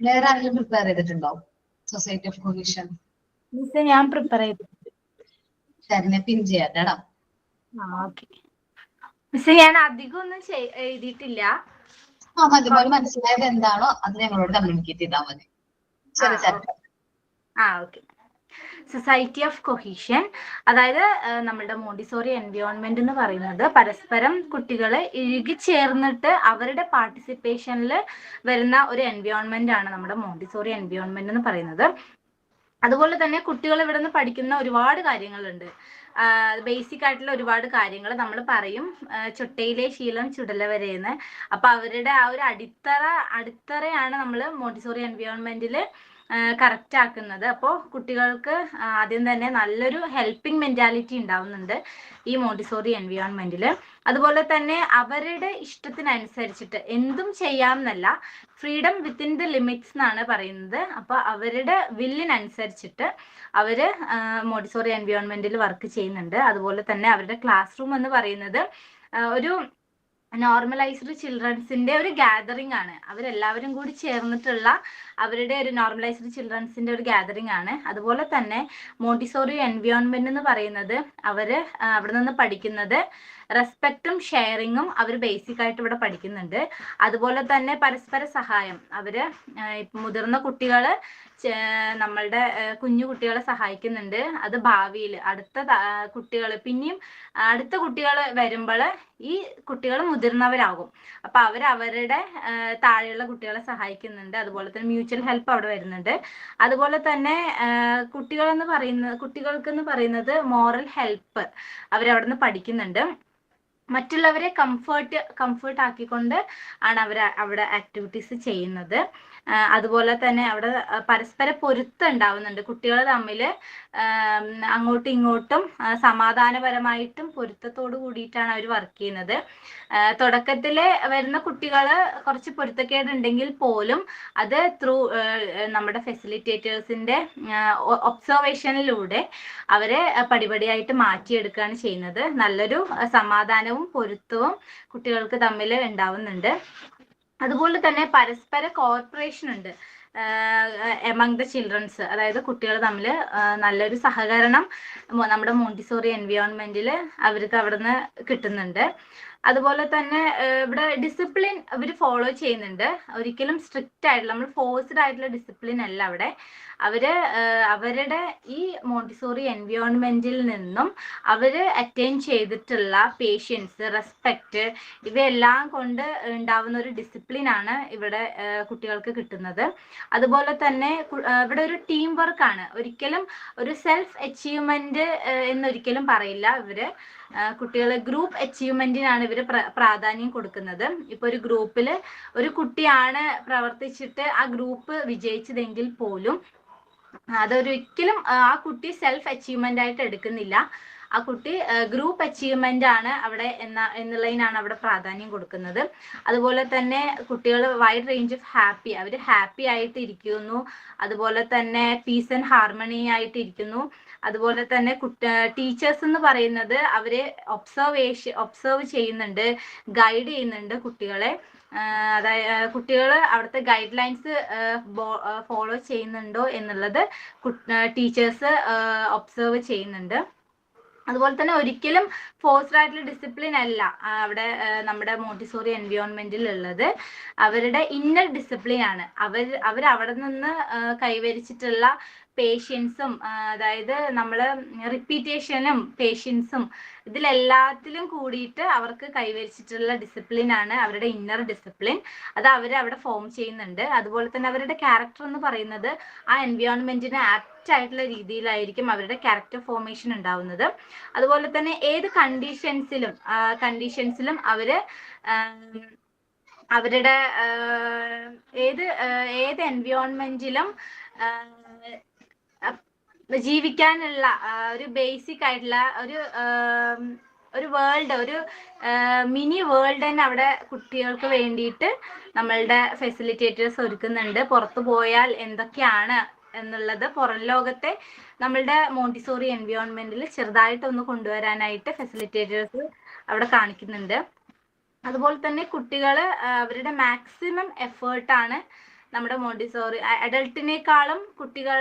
വേറെ ആരെങ്കിലും പ്രിപ്പയർ ചെയ്തിട്ടുണ്ടോ സൊസൈറ്റി ഓഫ് കൊഹീഷൻ? ഞാൻ പ്രിപ്പയർ ചെയ്തിട്ടുണ്ട്. ശരിനെ പിൻ ചെയ്യാട്ടാടാ. മിസ്സേ ഞാൻ അധികം ഒന്നും എഴുതിയിട്ടില്ല. അതുപോലെ മനസ്സിലായത് എന്താണോ അത് ഞങ്ങളോട് കമ്മ്യൂണിക്കേറ്റ് ചെയ്താൽ മതി. ഓക്കെ. സൊസൈറ്റി ഓഫ് കൊഹീഷൻ, അതായത് നമ്മുടെ മോണ്ടിസോറി എൻവയോൺമെന്റ് എന്ന് പറയുന്നത് പരസ്പരം കുട്ടികളെ ഇഴുകിച്ചേർന്നിട്ട് അവരുടെ പാർട്ടിസിപ്പേഷനിൽ വരുന്ന ഒരു എൻവയോൺമെന്റ് ആണ് നമ്മുടെ മോണ്ടിസോറി എൻവയോൺമെന്റ് എന്ന് പറയുന്നത്. അതുപോലെ തന്നെ കുട്ടികൾ ഇവിടെ നിന്ന് പഠിക്കുന്ന ഒരുപാട് കാര്യങ്ങളുണ്ട്. ബേസിക് ആയിട്ടുള്ള ഒരുപാട് കാര്യങ്ങൾ നമ്മൾ പറയും, ചൊട്ടയിലെ ശീലം ചുടല വരെയെന്ന്. അപ്പൊ അവരുടെ ആ ഒരു അടിത്തറയാണ് നമ്മൾ മോണ്ടിസോറി എൻവയോൺമെന്റിൽ കറക്റ്റ് ആക്കുന്നത്. അപ്പോൾ കുട്ടികൾക്ക് ആദ്യം തന്നെ നല്ലൊരു ഹെൽപ്പിംഗ് മെന്റാലിറ്റി ഉണ്ടാവുന്നുണ്ട് ഈ മോണ്ടിസോറി എൻവയോൺമെന്റിൽ. അതുപോലെ തന്നെ അവരുടെ ഇഷ്ടത്തിനനുസരിച്ചിട്ട് എന്തും ചെയ്യാമെന്നല്ല, ഫ്രീഡം വിത്തിൻ ദ ലിമിറ്റ്സ് എന്നാണ് പറയുന്നത്. അപ്പൊ അവരുടെ വില്ലിനനുസരിച്ചിട്ട് അവര് മോണ്ടിസോറി എൻവയോൺമെന്റിൽ വർക്ക് ചെയ്യുന്നുണ്ട്. അതുപോലെ തന്നെ അവരുടെ ക്ലാസ് റൂം എന്ന് പറയുന്നത് ഒരു നോർമലൈസ്ഡ് ചിൽഡ്രൻസിന്റെ ഒരു ഗാദറിംഗ് ആണ്. അവരെല്ലാവരും കൂടി ചേർന്നിട്ടുള്ള അവരുടെ ഒരു നോർമലൈസ്ഡ് ചിൽഡ്രൻസിന്റെ ഒരു ഗാദറിംഗ് ആണ്. അതുപോലെ തന്നെ മോണ്ടിസോറി എൻവയോൺമെന്റ് എന്ന് പറയുന്നത് അവര് അവിടെ നിന്ന് പഠിക്കുന്നത് റെസ്പെക്റ്റും ഷെയറിങ്ങും അവർ ബേസിക് ആയിട്ട് ഇവിടെ പഠിക്കുന്നുണ്ട്. അതുപോലെ തന്നെ പരസ്പര സഹായം. അവര് മുതിർന്ന കുട്ടികള് നമ്മളുടെ കുഞ്ഞു കുട്ടികളെ സഹായിക്കുന്നുണ്ട്. അത് ഭാവിയിൽ അടുത്ത കുട്ടികൾ വരുമ്പോൾ ഈ കുട്ടികൾ മുതിർന്നവരാകും. അപ്പൊ അവരുടെ താഴെയുള്ള കുട്ടികളെ സഹായിക്കുന്നുണ്ട്. അതുപോലെ തന്നെ മ്യൂച്വൽ ഹെൽപ്പ് അവിടെ വരുന്നുണ്ട്. അതുപോലെ തന്നെ കുട്ടികൾക്കെന്ന് പറയുന്നത് മോറൽ ഹെൽപ്പ് അവരവിടെ നിന്ന് പഠിക്കുന്നുണ്ട്. മറ്റുള്ളവരെ കംഫർട്ട് ആക്കിക്കൊണ്ട് ആണ് അവിടെ ആക്ടിവിറ്റീസ് ചെയ്യുന്നത്. അതുപോലെ തന്നെ അവിടെ പരസ്പര പൊരുത്തം ഉണ്ടാവുന്നുണ്ട്. കുട്ടികൾ തമ്മിൽ അങ്ങോട്ടും ഇങ്ങോട്ടും സമാധാനപരമായിട്ടും പൊരുത്തത്തോട് കൂടിയിട്ടാണ് അവർ വർക്ക് ചെയ്യുന്നത്. തുടക്കത്തിൽ വരുന്ന കുട്ടികൾ കുറച്ച് പൊരുത്തക്കേടുണ്ടെങ്കിൽ പോലും അത് ത്രൂ നമ്മുടെ ഫെസിലിറ്റേറ്റേഴ്സിന്റെ ഒബ്സർവേഷനിലൂടെ അവരെ പടിപടിയായിട്ട് മാറ്റിയെടുക്കുകയാണ് ചെയ്യുന്നത്. നല്ലൊരു സമാധാനവും പൊരുത്തവും കുട്ടികൾക്ക് തമ്മിൽ ഉണ്ടാവുന്നുണ്ട്. അതുപോലെ തന്നെ പരസ്പര കോർപ്പറേഷൻ ഉണ്ട് എമംഗ് ദ ചിൽഡ്രൻസ്. അതായത് കുട്ടികൾ തമ്മിൽ നല്ലൊരു സഹകരണം നമ്മുടെ മോണ്ടിസോറി എൻവയോൺമെന്റിൽ അവർക്ക് അവിടെ നിന്ന് കിട്ടുന്നുണ്ട്. അതുപോലെ തന്നെ ഇവിടെ ഡിസിപ്ലിൻ ഇവർ ഫോളോ ചെയ്യുന്നുണ്ട്. ഒരിക്കലും സ്ട്രിക്റ്റ് ആയിട്ടുള്ള നമ്മൾ ഫോഴ്സ്ഡ് ആയിട്ടുള്ള ഡിസിപ്ലിൻ അല്ല അവിടെ. അവരുടെ ഈ മോണ്ടിസോറി എൻവയോൺമെന്റിൽ നിന്നും അവര് അറ്റൈൻ ചെയ്തിട്ടുള്ള പേഷ്യൻസ്, റെസ്പെക്റ്റ്, ഇവയെല്ലാം കൊണ്ട് ഉണ്ടാവുന്ന ഒരു ഡിസിപ്ലിൻ ആണ് ഇവിടെ കുട്ടികൾക്ക് കിട്ടുന്നത്. അതുപോലെ തന്നെ ഇവിടെ ഒരു ടീം വർക്ക് ആണ്. ഒരിക്കലും ഒരു സെൽഫ് അച്ചീവ്മെന്റ് എന്നൊരിക്കലും പറയില്ല ഇവര്. കുട്ടികളെ ഗ്രൂപ്പ് അച്ചീവ്മെന്റിനാണ് ഇവർ പ്രാധാന്യം കൊടുക്കുന്നത്. ഇപ്പൊ ഒരു ഗ്രൂപ്പിൽ ഒരു കുട്ടിയാണ് പ്രവർത്തിച്ചിട്ട് ആ ഗ്രൂപ്പ് വിജയിച്ചതെങ്കിൽ പോലും അതൊരിക്കലും ആ കുട്ടി സെൽഫ് അച്ചീവ്മെന്റ് ആയിട്ട് എടുക്കുന്നില്ല. ആ കുട്ടി ഗ്രൂപ്പ് അച്ചീവ്മെന്റ് ആണ് അവിടെ എന്നുള്ളതിനാണ് അവിടെ പ്രാധാന്യം കൊടുക്കുന്നത്. അതുപോലെ തന്നെ കുട്ടികൾ വൈഡ് റേഞ്ച് ഓഫ് ഹാപ്പി, അവർ ഹാപ്പി ആയിട്ട് ഇരിക്കുന്നു. അതുപോലെ തന്നെ പീസ് ആൻഡ് ഹാർമണി ആയിട്ട് ഇരിക്കുന്നു. അതുപോലെ തന്നെ ടീച്ചേഴ്സ് എന്ന് പറയുന്നത് അവര് ഒബ്സർവ് ചെയ്യുന്നുണ്ട്, ഗൈഡ് ചെയ്യുന്നുണ്ട് കുട്ടികളെ. അതായത് കുട്ടികൾ അവിടുത്തെ ഗൈഡ് ലൈൻസ് ഫോളോ ചെയ്യുന്നുണ്ടോ എന്നുള്ളത് ടീച്ചേഴ്സ് ഒബ്സർവ് ചെയ്യുന്നുണ്ട്. അതുപോലെ തന്നെ ഒരിക്കലും ഫോഴ്സ്ഡ് ആയിട്ടുള്ള ഡിസിപ്ലിൻ അല്ല അവിടെ നമ്മുടെ മോണ്ടിസോറി എൻവയോൺമെന്റിൽ ഉള്ളത്. അവരുടെ ഇന്നർ ഡിസിപ്ലിൻ ആണ്. അവർ അവിടെ നിന്ന് കൈവരിച്ചിട്ടുള്ള പേഷ്യൻസും, അതായത് നമ്മൾ റിപ്പീറ്റേഷനും പേഷ്യൻസും ഇതിലെല്ലാത്തിലും കൂടിയിട്ട് അവർക്ക് കൈവരിച്ചിട്ടുള്ള ഡിസിപ്ലിൻ ആണ് അവരുടെ ഇന്നർ ഡിസിപ്ലിൻ. അത് അവർ അവിടെ ഫോം ചെയ്യുന്നുണ്ട്. അതുപോലെ തന്നെ അവരുടെ ക്യാരക്ടർ എന്ന് പറയുന്നത് ആ എൻവയോൺമെന്റിന് ആപ്റ്റ് ആയിട്ടുള്ള രീതിയിലായിരിക്കും അവരുടെ ക്യാരക്ടർ ഫോർമേഷൻ ഉണ്ടാവുന്നത്. അതുപോലെ തന്നെ ഏത് കണ്ടീഷൻസിലും അവരുടെ ഏത് എൻവയോൺമെന്റിലും ജീവിക്കാനുള്ള ഒരു ബേസിക് ആയിട്ടുള്ള ഒരു വേൾഡ്, ഒരു മിനി വേൾഡ് തന്നെ അവിടെ കുട്ടികൾക്ക് വേണ്ടിയിട്ട് നമ്മളുടെ ഫെസിലിറ്റേറ്റേഴ്സ് ഒരുക്കുന്നുണ്ട്. പുറത്തു പോയാൽ എന്തൊക്കെയാണ് എന്നുള്ളത് പുറം ലോകത്തെ നമ്മളുടെ മോണ്ടിസോറി എൻവയോൺമെന്റിൽ ചെറുതായിട്ടൊന്ന് കൊണ്ടുവരാനായിട്ട് ഫെസിലിറ്റേറ്റേഴ്സ് അവിടെ കാണിക്കുന്നുണ്ട്. അതുപോലെ തന്നെ കുട്ടികൾ അവരുടെ മാക്സിമം എഫേർട്ടാണ് നമ്മുടെ മോണ്ടിസോറി. അഡൾട്ടിനേക്കാളും കുട്ടികൾ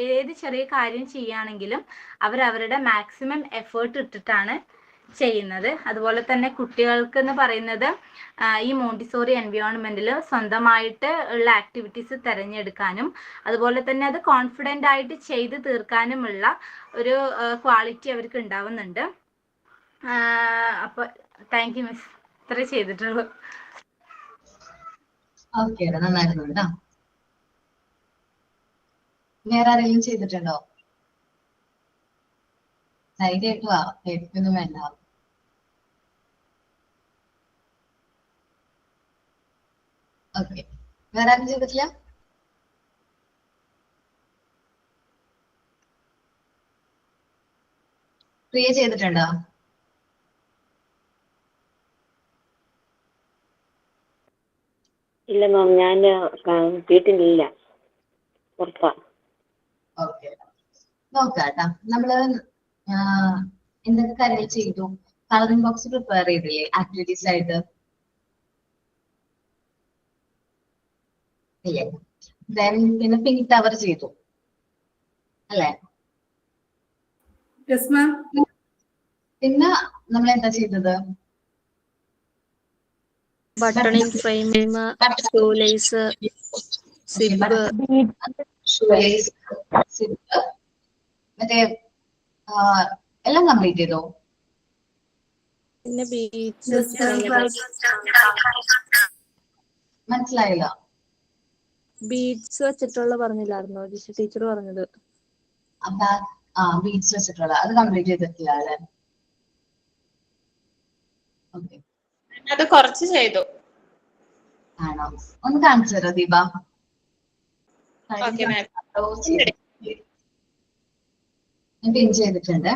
ഏത് ചെറിയ കാര്യം ചെയ്യുകയാണെങ്കിലും അവരുടെ മാക്സിമം എഫേർട്ട് ഇട്ടിട്ടാണ് ചെയ്യുന്നത്. അതുപോലെ തന്നെ കുട്ടികൾക്ക് എന്ന് പറയുന്നത് ഈ മോണ്ടിസോറി എൻവയോൺമെന്റിൽ സ്വന്തമായിട്ട് ഉള്ള ആക്ടിവിറ്റീസ് തിരഞ്ഞെടുക്കാനും അതുപോലെ തന്നെ അത് കോൺഫിഡൻ്റ് ആയിട്ട് ചെയ്ത് തീർക്കാനുമുള്ള ഒരു ക്വാളിറ്റി അവർക്ക് ഉണ്ടാവുന്നുണ്ട്. അപ്പോൾ താങ്ക് യു മിസ്, ഇത്രേ ചെയ്തിട്ടുള്ളൂ. ഓക്കെ, നന്നായിരുന്നു കേട്ടോ. വേറെ ആരെങ്കിലും ചെയ്തിട്ടുണ്ടോ? ധൈര്യമായിട്ട് വാ, പേടിക്കൊന്നും വേണ്ട. ഓക്കെ, വേറെ ആരും ചെയ്തിട്ടില്ല? പ്രിയ ചെയ്തിട്ടുണ്ടോ? ഇല്ല മാം, ഞാൻ വീട്ടിലില്ല, പുറത്താ. ഓക്കെ, നോക്കാട്ടാ. നമ്മള് എന്തൊക്കെ കാര്യങ്ങൾ ചെയ്തു? കളറിംഗ് ബോക്സ് പ്രിപ്പയർ ചെയ്തില്ലേ ആക്ടിവിറ്റീസ് ആയിട്ട്? ഇല്ലേ? പിന്നെ പിങ്ക് ടവർ ചെയ്തു അല്ലേ? Yes ma'am. പിന്നെ നമ്മൾ എന്താ ചെയ്തത്? ബട്ടണിംഗ് ഫ്രെയിം, ഷൂലേസ്, സിബ്, മറ്റേ എല്ലാം കംപ്ലീറ്റ് ചെയ്തോ? പിന്നെ ബീഡ്സ് മനസ്സിലായില്ല. ബീഡ്സ് വെച്ചിട്ടുള്ള പറഞ്ഞില്ലായിരുന്നോ ജിഷ ടീച്ചർ പറഞ്ഞത്? ബീഡ്സ് വെച്ചിട്ടുള്ള അത് കംപ്ലീറ്റ് ചെയ്തിട്ടില്ല അല്ലെ? ഓക്കെ, അത് കുറച്ച് ചെയ്തു. ആണോ? ഒന്ന് കാണിച്ചു തരോ ദീപ? Okay ma'am. ഞാൻ പിൻ ചെയ്തിട്ടുണ്ട്.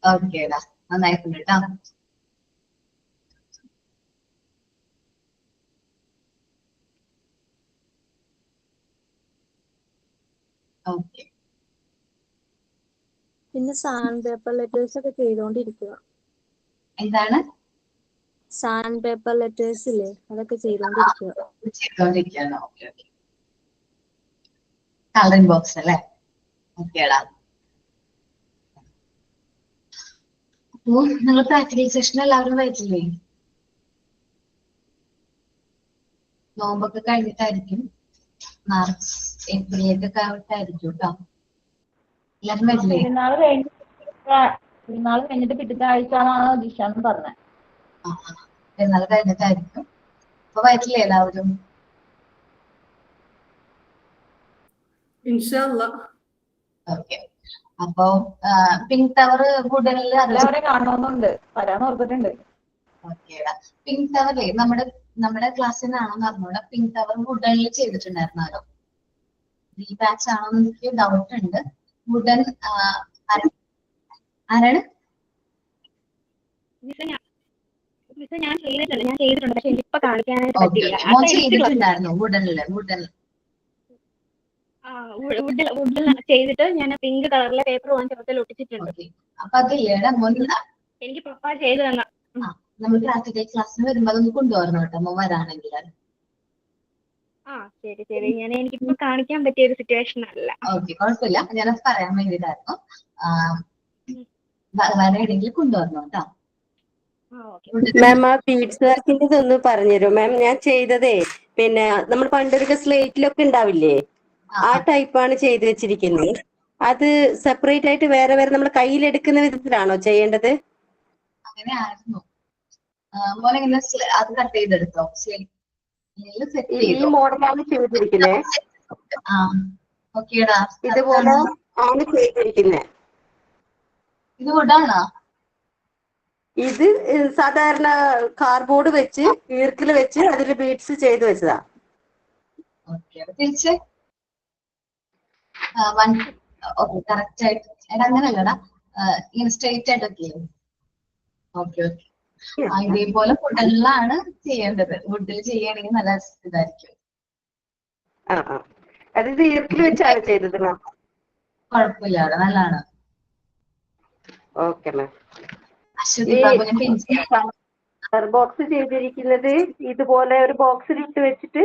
ഓക്കേടാ. നന്നായിട്ടുണ്ട് കേട്ടോ. ഓക്കെ. പിന്നെ സാൻഡ് പേപ്പർ ലെറ്റേഴ്സ് ഒക്കെ ചെയ്തുകൊണ്ടിരിക്കുക. എന്താണ് സാൻഡ് പേപ്പർ ലെറ്റേഴ്സ് ഇല്ലേ, അതൊക്കെ ചെയ്തുകൊണ്ടിരിക്കുക. ചെയ്തോണ്ടിരിക്കുകയാണ്? Okay okay. കളറിംഗ് ബോക്സ് അല്ലേ? ഓക്കേടാ. അപ്പോ നിങ്ങൾ പ്രാക്ടിക്കൽ സെഷൻ എല്ലാവരും വരത്തില്ലേ? നോമ്പൊക്കെ കഴിഞ്ഞിട്ടായിരിക്കും, മാർച്ച് ഏപ്രിലേക്ക് ആയിട്ടായിരിക്കും കേട്ടോ. എല്ലാവരും വരില്ലേ? പെരുന്നാൾ കഴിഞ്ഞിട്ട് പിറ്റത്തെ ആഴ്ച എന്നാണ് ദിശാന്ന് പറഞ്ഞത്. പെരുന്നാൾ കഴിഞ്ഞിട്ടായിരിക്കും. അപ്പൊ വരില്ലേ എല്ലാവരും? ഇൻഷാ അല്ലാഹ്. ഓക്കെ. അപ്പൊ പിങ്ക് ടവർ വുഡനിൽ എല്ലാവരെയും കാണണമെന്നുണ്ട്, വരാൻ ഓർത്തിട്ടുണ്ട്. ഓക്കേടാ. പിങ്ക് ടവറിലെ നമ്മുടെ ക്ലാസ്സിൽ നിന്നാണോന്ന് അറിഞ്ഞൂടാ, പിങ്ക് ടവർ വുഡനിൽ ചെയ്തിട്ടുണ്ടായിരുന്നാലോ? ഈ ബാച്ച് ആണോ എന്ന് എനിക്ക് ഡൗട്ട് ഉണ്ട്. വുഡൻ ആരാണ്? ഞാൻ ചെയ്തിട്ടുണ്ട്, പക്ഷെ എനിക്കിപ്പോ കാണിക്കാനായിട്ട് ഓക്കെ പറ്റില്ല. ഓക്കെ. മോൻ ചെയ്തിട്ടുണ്ടായിരുന്നു വുഡനില്? വുഡിൽ ചെയ്തിട്ട് ഞാൻ പിങ്ക് കളറിലെ പേപ്പർ വാങ്ങിച്ചപ്പോൾ ഒട്ടിച്ചിട്ടുണ്ട്. ഓക്കെ. അപ്പൊ അതില്ലേടാ മോൻ, എനിക്ക് പപ്പ ചെയ്തു തന്ന. നമ്മൾ പ്രാക്ടിക്കൽ ക്ലാസ്സിന് വരുമ്പോ അതൊന്ന് കൊണ്ടുവരണം കേട്ടോ മോൻ വരാണെങ്കിൽ. ആ ശരി ശരി, എനിക്കിപ്പോ കാണിക്കാൻ പറ്റിയ ഒരു സിറ്റുവേഷൻ അല്ല. ഓക്കെ, കുഴപ്പമില്ല. ഞാനത് പറയാൻ വേണ്ടിയിട്ടായിരുന്നു. വരണമെങ്കിൽ കൊണ്ടുവരണം കേട്ടോ. മാം, ആ ബീഡ്സ് വർക്കിന്റെ ഒന്ന് പറഞ്ഞുതരൂ മാം? ഞാൻ ചെയ്തതേ പിന്നെ നമ്മൾ പണ്ടൊരു സ്ലേറ്റിലൊക്കെ ഉണ്ടാവില്ലേ, ആ ടൈപ്പാണ് ചെയ്ത് വെച്ചിരിക്കുന്നത്. അത് സെപ്പറേറ്റ് ആയിട്ട് വേറെ വേറെ നമ്മൾ കയ്യിലെടുക്കുന്ന വിധത്തിലാണോ ചെയ്യേണ്ടത്? അങ്ങനെ ആയിരുന്നു. മോനെ ഇങ്ങനെ അത് കട്ട് ചെയ്തെടുത്തോ? ഈ മോഡലാണ് ചെയ്തിരിക്കുന്നത്. ഓക്കേടാ. ഇതുപോലെ ആണ് ചെയ്തിരിക്കുന്നത്. ഇത് വുഡാണോ? ഇത് സാധാരണ കാർഡ്ബോർഡ് വെച്ച് ഈർക്കിൽ വെച്ച് അതിൽ ബീഡ്സ് ചെയ്ത് വെച്ചതാ. ഓക്കെ. തിരിച്ച് കറക്റ്റ് ആയിട്ട് അങ്ങനെയല്ലടാ, ഇങ്ങനെ സ്ട്രെയിറ്റ് ആയിട്ടൊക്കെ. Okay okay. ഇതേപോലെ വുഡനിലാണ് ചെയ്യേണ്ടത്. വുഡിൽ ചെയ്യുകയാണെങ്കിൽ നല്ല ഇതായിരിക്കും. അത് ഈർക്കിൽ വെച്ചാണ് ചെയ്തത് മാം. കുഴപ്പമില്ല, നല്ലതാണ്. Okay ma'am. അശ്വതി ബോക്സ് ചെയ്തിരിക്കുന്നത് ഇതുപോലെ ഒരു ബോക്സിൽ ഇട്ട് വെച്ചിട്ട്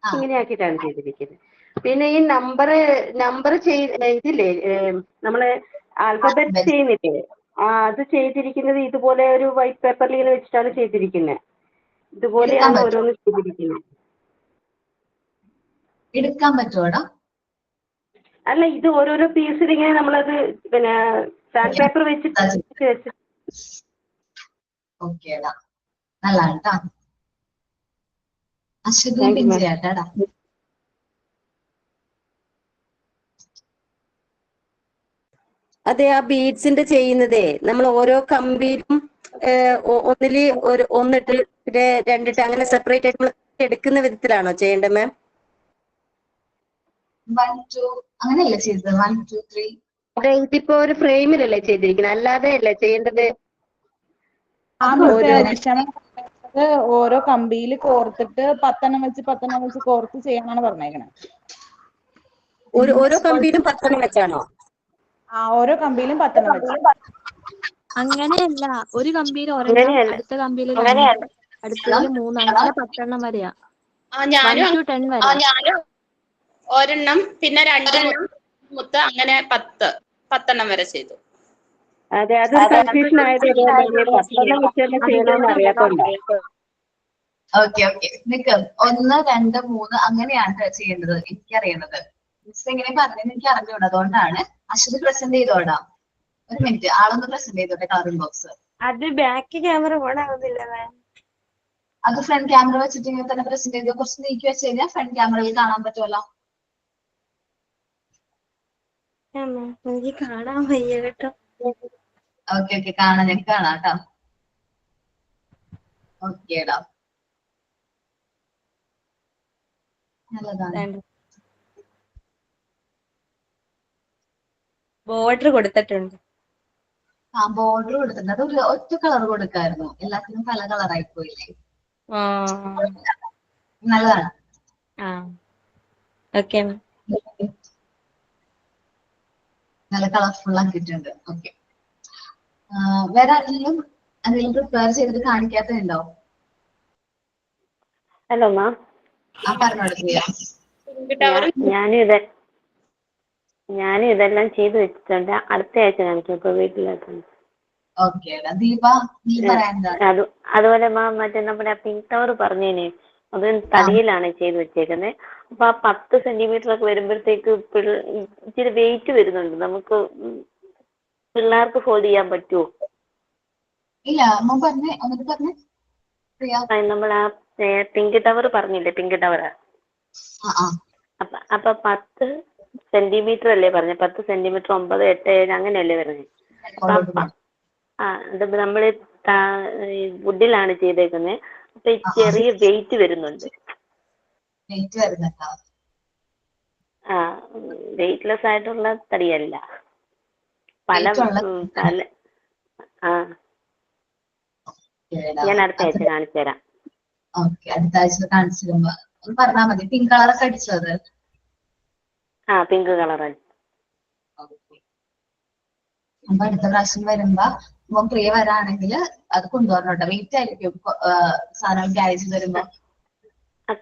ഇങ്ങനെയാക്കിയിട്ടാണ് ചെയ്തിരിക്കുന്നത്. പിന്നെ ഈ നമ്പർ ഇതില്ലേ, നമ്മള് ആൽഫബറ്റ് ചെയ്യുന്നില്ലേ, അത് ചെയ്തിരിക്കുന്നത് ഇതുപോലെ ഒരു വൈറ്റ് പേപ്പറിൽ ഇങ്ങനെ വെച്ചിട്ടാണ് ചെയ്തിരിക്കുന്നത്. ഇതുപോലെയാണ് ഓരോന്ന് ചെയ്തിരിക്കുന്നത്. എടുക്കാൻ പറ്റുമോടാ? അല്ല, ഇത് ഓരോരോ പീസിൽ ഇങ്ങനെ നമ്മളത് പിന്നെ സാൻഡ് പേപ്പർ വെച്ചിട്ട്. ഓക്കേടാ, നല്ലതാണ് കേട്ടോ. അശ്വതി പിഞ്ചയാട്ടാടാ. അതെ, ആ ബീഡ്സിന്റെ ചെയ്യുന്നതേ നമ്മൾ ഓരോ കമ്പിയിലും ഒന്നില് ഒന്നിട്ട് രണ്ടിട്ട് അങ്ങനെ സെപ്പറേറ്റ് ആയിട്ട് നമ്മൾ എടുക്കുന്ന വിധത്തിലാണോ ചെയ്യേണ്ടത് മാം? 1 2 അങ്ങനെയല്ലേ ചെയ്തത്? 1 2 3. അതെ, ഇതിപ്പോ ഒരു ഫ്രെയിമിലല്ലേ ചെയ്തിരിക്കുന്നത്, അല്ലാതെ അല്ലേ ചെയ്യേണ്ടത്? ഓരോ കമ്പിയിൽ കോർത്തിട്ട് 10 വെച്ച് കോർത്ത് ചെയ്യാനാണ് പറഞ്ഞേക്കണേ. ഓരോ കമ്പിയിലും 10 വെച്ചാണോ? ഓരോ കമ്പിയിലും 10 വെച്ച്. അങ്ങനെയല്ല, ഒരു കമ്പിയിൽ ഒരെണ്ണം, അടുത്ത കമ്പിയിൽ 2, അടുത്തതിൽ 3, അങ്ങനെ 10 വരെയാ. 1 to 10 വരെ. ഒരെണ്ണം, പിന്നെ 2 മുത്ത്, അങ്ങനെ 10 വരെ ചെയ്തു. അതെ, അതൊരു കൺഫ്യൂഷൻ ആയതുകൊണ്ട് 10 വെച്ച് ചെയ്യണമെന്ന് അറിയാത്തോണ്ടാ. Okay okay. നിക്ക് 1 2 3 അങ്ങനെയാണ് ചെയ്യേണ്ടത്. എനിക്കറിയുന്നത് മിസ് എങ്ങനെ പറഞ്ഞെന്ന് എനിക്ക് അറിഞ്ഞൂടാ, അതുകൊണ്ടാണ്. അശ്വതി പ്രസന്റ് ചെയ്തോടാ. ഒരു മിനിറ്റ്, ആളൊന്ന് പ്രസന്റ് ചെയ്തോട്ടെ കളറിംഗ് ബോക്സ്. അത് ബാക്ക് ക്യാമറ ഓൺ ആവുന്നില്ല മാം. അത് ഫ്രണ്ട് ക്യാമറ വെച്ചിട്ട് ഇങ്ങനെ തന്നെ പ്രസന്റ് ചെയ്ത് കുറച്ച് നീക്കി വെച്ച് കഴിഞ്ഞാൽ ഫ്രണ്ട് ക്യാമറയിൽ കാണാൻ പറ്റുമല്ലോ. എനിക്ക് കാണാൻ വയ്യ കേട്ടോ. ഓക്കെ ഓക്കെ, കാണാം, ഞാൻ കാണാം കേട്ടോ. ഓക്കേടാ, നല്ലതാണ്. ബോർഡർ കൊടുത്തിട്ടുണ്ട്. ആ ബോർഡർ കൊടുത്തിട്ടുണ്ട്. അത് ഒരു ഒറ്റ കളർ കൊടുക്കായിരുന്നു, എല്ലാത്തിനും പല കളറായി പോയില്ലേ. നല്ലതാണ്. ഓക്കെ നല്ല കളർഫുൾ ആക്കിയിട്ടുണ്ട്. ഓക്കെ, വേറെ ആരെങ്കിലും എന്തെങ്കിലും പ്രിപ്പയർ ചെയ്തിട്ട് കാണിക്കാത്തതുണ്ടോ? ഹലോ മാം, ആ പറഞ്ഞോട് ചെയ്യാം. ഞാനും ഇതെല്ലാം ചെയ്തു വെച്ചിട്ടുണ്ട്. അടുത്ത ആഴ്ച കാണിക്കും. ഇപ്പൊ വീട്ടിലെത്തുന്നു. ഓക്കെ ദീപ, നീ പറയാനുണ്ടോ? അതുപോലെ മാം, മറ്റേ നമ്മുടെ പിങ്ക് ടവർ പറഞ്ഞേനെ, അത് തടിയിലാണ് ചെയ്ത് വെച്ചേക്കുന്നത്. അപ്പൊ ആ 10 സെന്റിമീറ്റർ ഒക്കെ വരുമ്പോഴത്തേക്ക് ഇച്ചിരി വെയിറ്റ് വരുന്നുണ്ട്. നമുക്ക് പിള്ളേർക്ക് ഹോൾഡ് ചെയ്യാൻ പറ്റുമോ? ഇല്ല, അമ്മ പറഞ്ഞേ, എന്നിട്ട് പറഞ്ഞേ. നമ്മൾ ആ പിങ്ക് ടവർ പറഞ്ഞില്ലേ, പിങ്ക് ടവർ. അപ്പൊ 10 സെന്റിമീറ്റർ അല്ലേ പറഞ്ഞ? 10 സെന്റിമീറ്റർ 9, 8, 7 അങ്ങനെയല്ലേ പറഞ്ഞത്? അത് നമ്മൾ വുഡിലാണ് ചെയ്തേക്കുന്നത്. അപ്പൊ ചെറിയ വെയിറ്റ് വരുന്നുണ്ട്. വെയിറ്റ്ലെസ് ആയിട്ടുള്ള തടിയല്ല, പല ഞാൻ അടുത്ത ആഴ്ച കാണിച്ചു തരാം. ഓക്കെ, അടുത്ത ആഴ്ച കാണിച്ചു തരുമ്പോ ഒന്ന് പറഞ്ഞാൽ മതി. പിങ്ക് കളറൊക്കെ അടിച്ചത്? Pink colour. അപ്പൊ അടുത്ത പ്രാവശ്യം വരുമ്പോ പ്രിയ വരാണെങ്കിൽ അത് കൊണ്ടുവരണോട്ടോ. വെയിറ്റ് ആയിരിക്കും സാധനം ഗ്യാരേജ് വരുമ്പോ.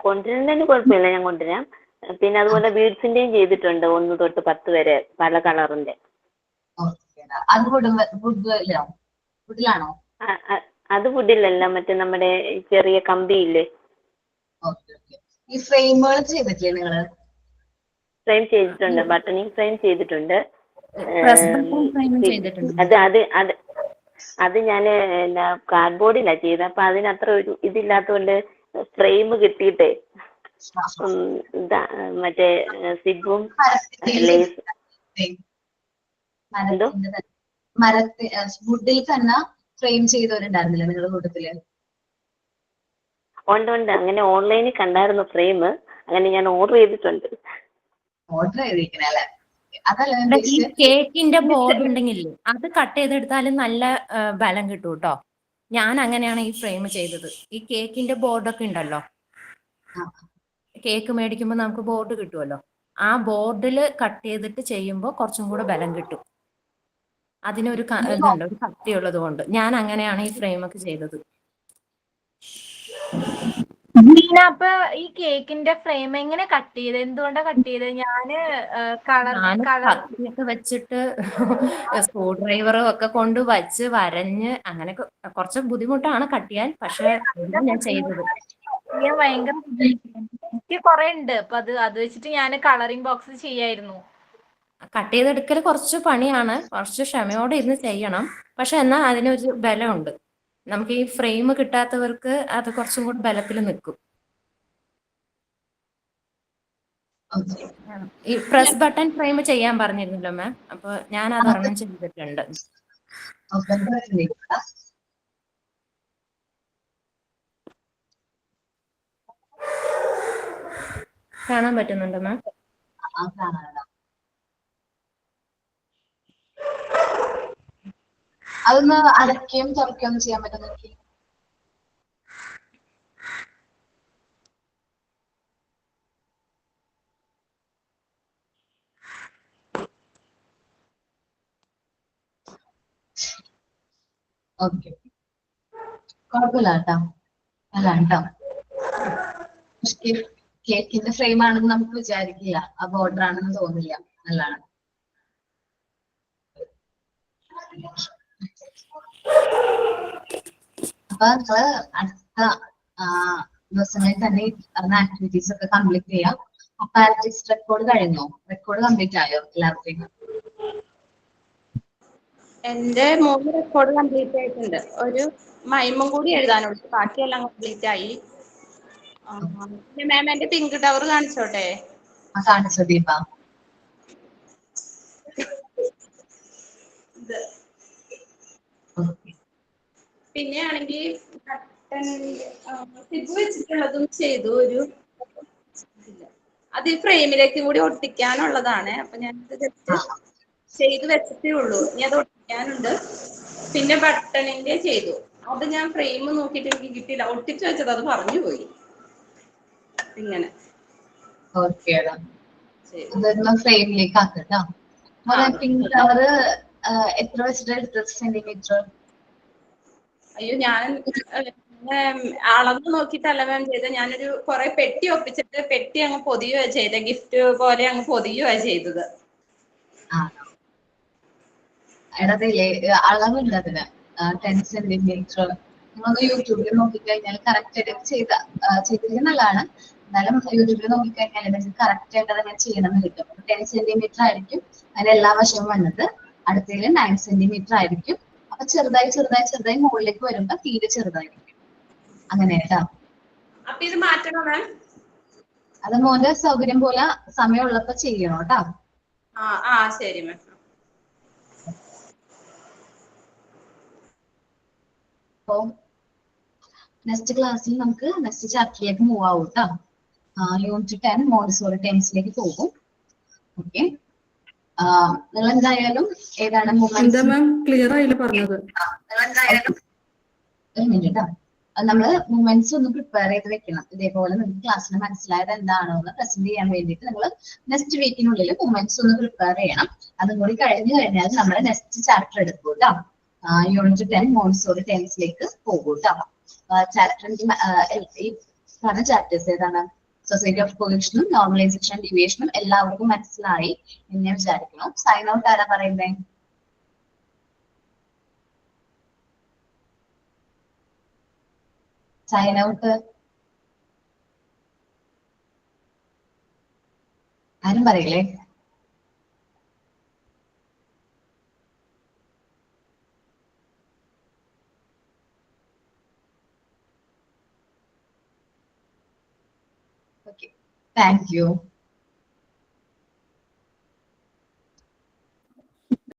കൊണ്ടുവരുന്നതിന് കുഴപ്പമില്ല, ഞാൻ കൊണ്ടുവരാം. പിന്നെ അതുപോലെ ബീഡ്സിന്റെയും ചെയ്തിട്ടുണ്ട് 1 തൊട്ട് 10 വരെ പല കളറിന്റെ. അത് വുഡിലാണോ? അത് വുഡിലല്ല, മറ്റേ നമ്മുടെ ചെറിയ കമ്പിയില്ലേ. ഈ ഫ്രെയിമുകൾ ചെയ്തിട്ടില്ലേ നിങ്ങള്? ഫ്രെയിം ചെയ്തിട്ടുണ്ട്, ബട്ടണിങ് ഫ്രെയിം ചെയ്തിട്ടുണ്ട്. അത് ഞാൻ കാർഡ്ബോർഡിലാണ് ചെയ്തത്. അപ്പൊ അതിനത്ര ഒരു ഇതില്ലാത്തതുകൊണ്ട് ഫ്രെയിം കിട്ടിയിട്ടേ മറ്റേ സിബും ലേസ് വുഡിൽ തന്നെ ഫ്രെയിം ചെയ്തവരുണ്ടായിരുന്നില്ല നിങ്ങളുടെ കൂട്ടത്തില്? ഉണ്ട്. അങ്ങനെ ഓൺലൈനിൽ കണ്ടായിരുന്നു ഫ്രെയിം. അങ്ങനെ ഞാൻ ഓർഡർ ചെയ്തിട്ടുണ്ട്. ഓർഡർ ചെയ്തിരിക്കണല്ലേ? ഈ കേക്കിന്റെ ബോർഡ് ഉണ്ടെങ്കിൽ അത് കട്ട് ചെയ്തെടുത്താലും നല്ല ബലം കിട്ടും കേട്ടോ. ഞാൻ അങ്ങനെയാണ് ഈ ഫ്രെയിം ചെയ്തത്. ഈ കേക്കിന്റെ ബോർഡൊക്കെ ഉണ്ടല്ലോ, കേക്ക് മേടിക്കുമ്പോൾ നമുക്ക് ബോർഡ് കിട്ടുമല്ലോ, ആ ബോർഡിൽ കട്ട് ചെയ്തിട്ട് ചെയ്യുമ്പോൾ കുറച്ചും കൂടെ ബലം കിട്ടും. അതിനൊരു ഇതുണ്ട്, ഒരു കട്ടിയുള്ളത് കൊണ്ട് ഞാൻ അങ്ങനെയാണ് ഈ ഫ്രെയിം ഒക്കെ ചെയ്തത്. അപ്പൊ ഈ കേക്കിന്റെ ഫ്രെയിം എങ്ങനെ കട്ട് ചെയ്ത്? എന്തുകൊണ്ടാ കട്ട് ചെയ്തത്? ഞാന് കത്തിയൊക്കെ വെച്ചിട്ട് സ്ക്രൂ ഡ്രൈവറും ഒക്കെ കൊണ്ട് വച്ച് വരഞ്ഞ് അങ്ങനെ കുറച്ച് ബുദ്ധിമുട്ടാണ് കട്ട് ചെയ്യാൻ. പക്ഷെ ഞാൻ ചെയ്തത് ഭയങ്കര എനിക്ക് കുറെ ഉണ്ട്. അപ്പൊ അത് വെച്ചിട്ട് ഞാൻ കളറിംഗ് ബോക്സ് ചെയ്യായിരുന്നു. കട്ട് ചെയ്തെടുക്കൽ കുറച്ച് പണിയാണ്, കുറച്ച് ക്ഷമയോടെ ഇരുന്ന് ചെയ്യണം. പക്ഷെ എന്നാൽ അതിനൊരു ബലമുണ്ട്. നമുക്ക് ഈ ഫ്രെയിം കിട്ടാത്തവർക്ക് അത് കുറച്ചും കൂടി ബലത്തിൽ നിൽക്കും. ഈ പ്രസ് ബട്ടൺ ഫ്രെയിം ചെയ്യാൻ പറഞ്ഞിരുന്നല്ലോ മാം, അപ്പൊ ഞാൻ അത് ഒരെണ്ണം ചെയ്തിട്ടുണ്ട്. കാണാൻ പറ്റുന്നുണ്ടോ മാം? അതൊന്ന് അടയ്ക്കുകയും തുറക്കുകയും ചെയ്യാൻ പറ്റുന്ന? ഓക്കെ, കുഴപ്പമില്ല കേട്ടോ, നല്ലതാണ് കേട്ടോ. കേക്കിന്റെ ഫ്രെയിം ആണെന്ന് നമുക്ക് വിചാരിക്കില്ല, ആ ബോർഡർ ആണെന്ന് തോന്നില്ല. നല്ലതാണ്. അപ്പൊ നിങ്ങള് അടുത്ത ദിവസങ്ങളിൽ തന്നെ ആക്ടിവിറ്റീസ് ഒക്കെ കംപ്ലീറ്റ് ചെയ്യാം. അപ്പൊ ആർട്ടിസ്റ്റ് റെക്കോർഡ് കഴിഞ്ഞോ? റെക്കോർഡ് കംപ്ലീറ്റ് ആയോ എല്ലാവർക്കും? എന്റെ 3 റെക്കോർഡ് കംപ്ലീറ്റ് ആയിട്ടുണ്ട്. ഒരു മൈമും കൂടി എഴുതാനുണ്ട്, ബാക്കിയെല്ലാം കംപ്ലീറ്റ് ആയി. പിന്നെ മാം എന്റെ പിങ്ക് ടവർ കാണിച്ചോട്ടെ? കാണിച്ചോ ദീപ? പിന്നെ ആണെങ്കിൽ സിബ് വെച്ചിട്ടുള്ളതും ചെയ്തു. അത് ഈ ഫ്രെയിമിലേക്ക് കൂടി ഒട്ടിക്കാനുള്ളതാണ്. അപ്പൊ ഞാൻ ജസ്റ്റ് ചെയ്ത് വെച്ചിട്ടേ ഉള്ളൂ. ഇനി അത് ഒട്ടിക്കാനുണ്ട്. പിന്നെ ബട്ടണിന്റെ ചെയ്തു. അത് ഞാൻ ഫ്രെയിം നോക്കിയിട്ട് എനിക്ക് കിട്ടിയില്ല, ഒട്ടിച്ചു വെച്ചത് അത് പറഞ്ഞു പോയി. ഇങ്ങനെ ഓക്കെ, അതൊന്ന് ഫ്രെയിമിലേക്ക് ആക്കട്ടോ. പിങ്ക് കളർ എത്ര വെച്ചിട്ട് എടുത്തത് സെന്റിമീറ്റർ? അയ്യോ, ഞാൻ അളവ് നോക്കിയിട്ടല്ല മാം ചെയ്തത്. ഞാനൊരു കുറെ പെട്ടി ഒപ്പിച്ചിട്ട് പെട്ടി അങ്ങ് പൊതിയുക ചെയ്തത്, ഗിഫ്റ്റ് പോലെ അങ്ങ് പൊതിയുക ചെയ്തത്. അതില്ലേ അളവുണ്ട് അതിന് 10 സെന്റിമീറ്റർ. നിങ്ങളൊന്ന് യൂട്യൂബിൽ നോക്കിക്കഴിഞ്ഞാൽ കറക്റ്റ് ആയിട്ട് ചെയ്തിരിക്കുന്നത് നല്ലതാണ്. എന്നാലും യൂട്യൂബിൽ നോക്കിക്കഴിഞ്ഞാൽ നിങ്ങൾക്ക് കറക്റ്റ് ആയിട്ട് തന്നെ ചെയ്യണമെന്ന് കിട്ടും. 10 സെന്റിമീറ്റർ ആയിരിക്കും അതിന്റെ എല്ലാ വശവും വന്നത്. അടുത്തതിൽ 9 സെന്റിമീറ്റർ ആയിരിക്കും. അപ്പൊ ചെറുതായി ചെറുതായി ചെറുതായി മുകളിലേക്ക് വരുമ്പോ തീരെ ചെറുതായിരിക്കും. അങ്ങനെ കേട്ടോ. അപ്പൊ ഇത് മാറ്റണോ മാം? അത് മോന്റെ സൗകര്യം പോലെ സമയമുള്ളപ്പോ ചെയ്യണം കേട്ടോ. ശരി മാം. അപ്പോ നെക്സ്റ്റ് ക്ലാസ്സിൽ നമുക്ക് നെക്സ്റ്റ് ചാപ്റ്ററിലേക്ക് മൂവ് ആവും കേട്ടോ. യൂണിറ്റ് 10 മോണ്ടിസോറി ടൈംസിലേക്ക് പോകും. ഓക്കെ, നിങ്ങൾ എന്തായാലും ഏതാണ് എന്താ മാം ക്ലിയർ ആയില്ല പറഞ്ഞത്? ഒരു മിനിറ്റ്. നമ്മള് മൂവ്മെന്റ്സ് ഒന്ന് പ്രിപ്പയർ ചെയ്ത് വെക്കണം. ഇതേപോലെ നിങ്ങൾക്ക് ക്ലാസ്സിൽ മനസ്സിലായത് എന്താണോ എന്ന് പ്രസന്റ് ചെയ്യാൻ വേണ്ടിയിട്ട് നിങ്ങൾ നെക്സ്റ്റ് വീക്കിനുള്ളിൽ മൂവ്മെന്റ്സ് ഒന്ന് പ്രിപ്പയർ ചെയ്യണം. അതും കൂടി കഴിഞ്ഞു കഴിഞ്ഞാൽ നമ്മുടെ നെക്സ്റ്റ് ചാപ്റ്റർ എടുക്കും കേട്ടോ. യൂണിറ്റ് 10 മോണ്ടിസോറി ടൈംസിലേക്ക് പോകും കേട്ടോ. ചാപ്റ്ററിന്റെ ഈ പറഞ്ഞ ചാപ്റ്റേഴ്സ് ഏതാണ്? സൊസൈറ്റി ഓഫ് കൊഹീഷനും നോർമലൈസേഷൻ ഡീവിയേഷനും എല്ലാവർക്കും മനസ്സിലായി എന്ന് വിചാരിക്കണം. സൈൻ ഔട്ട് ആരാ പറയുന്നേ? സൈൻ ഔട്ട് ആരും പറയില്ലേ? Okay, thank you.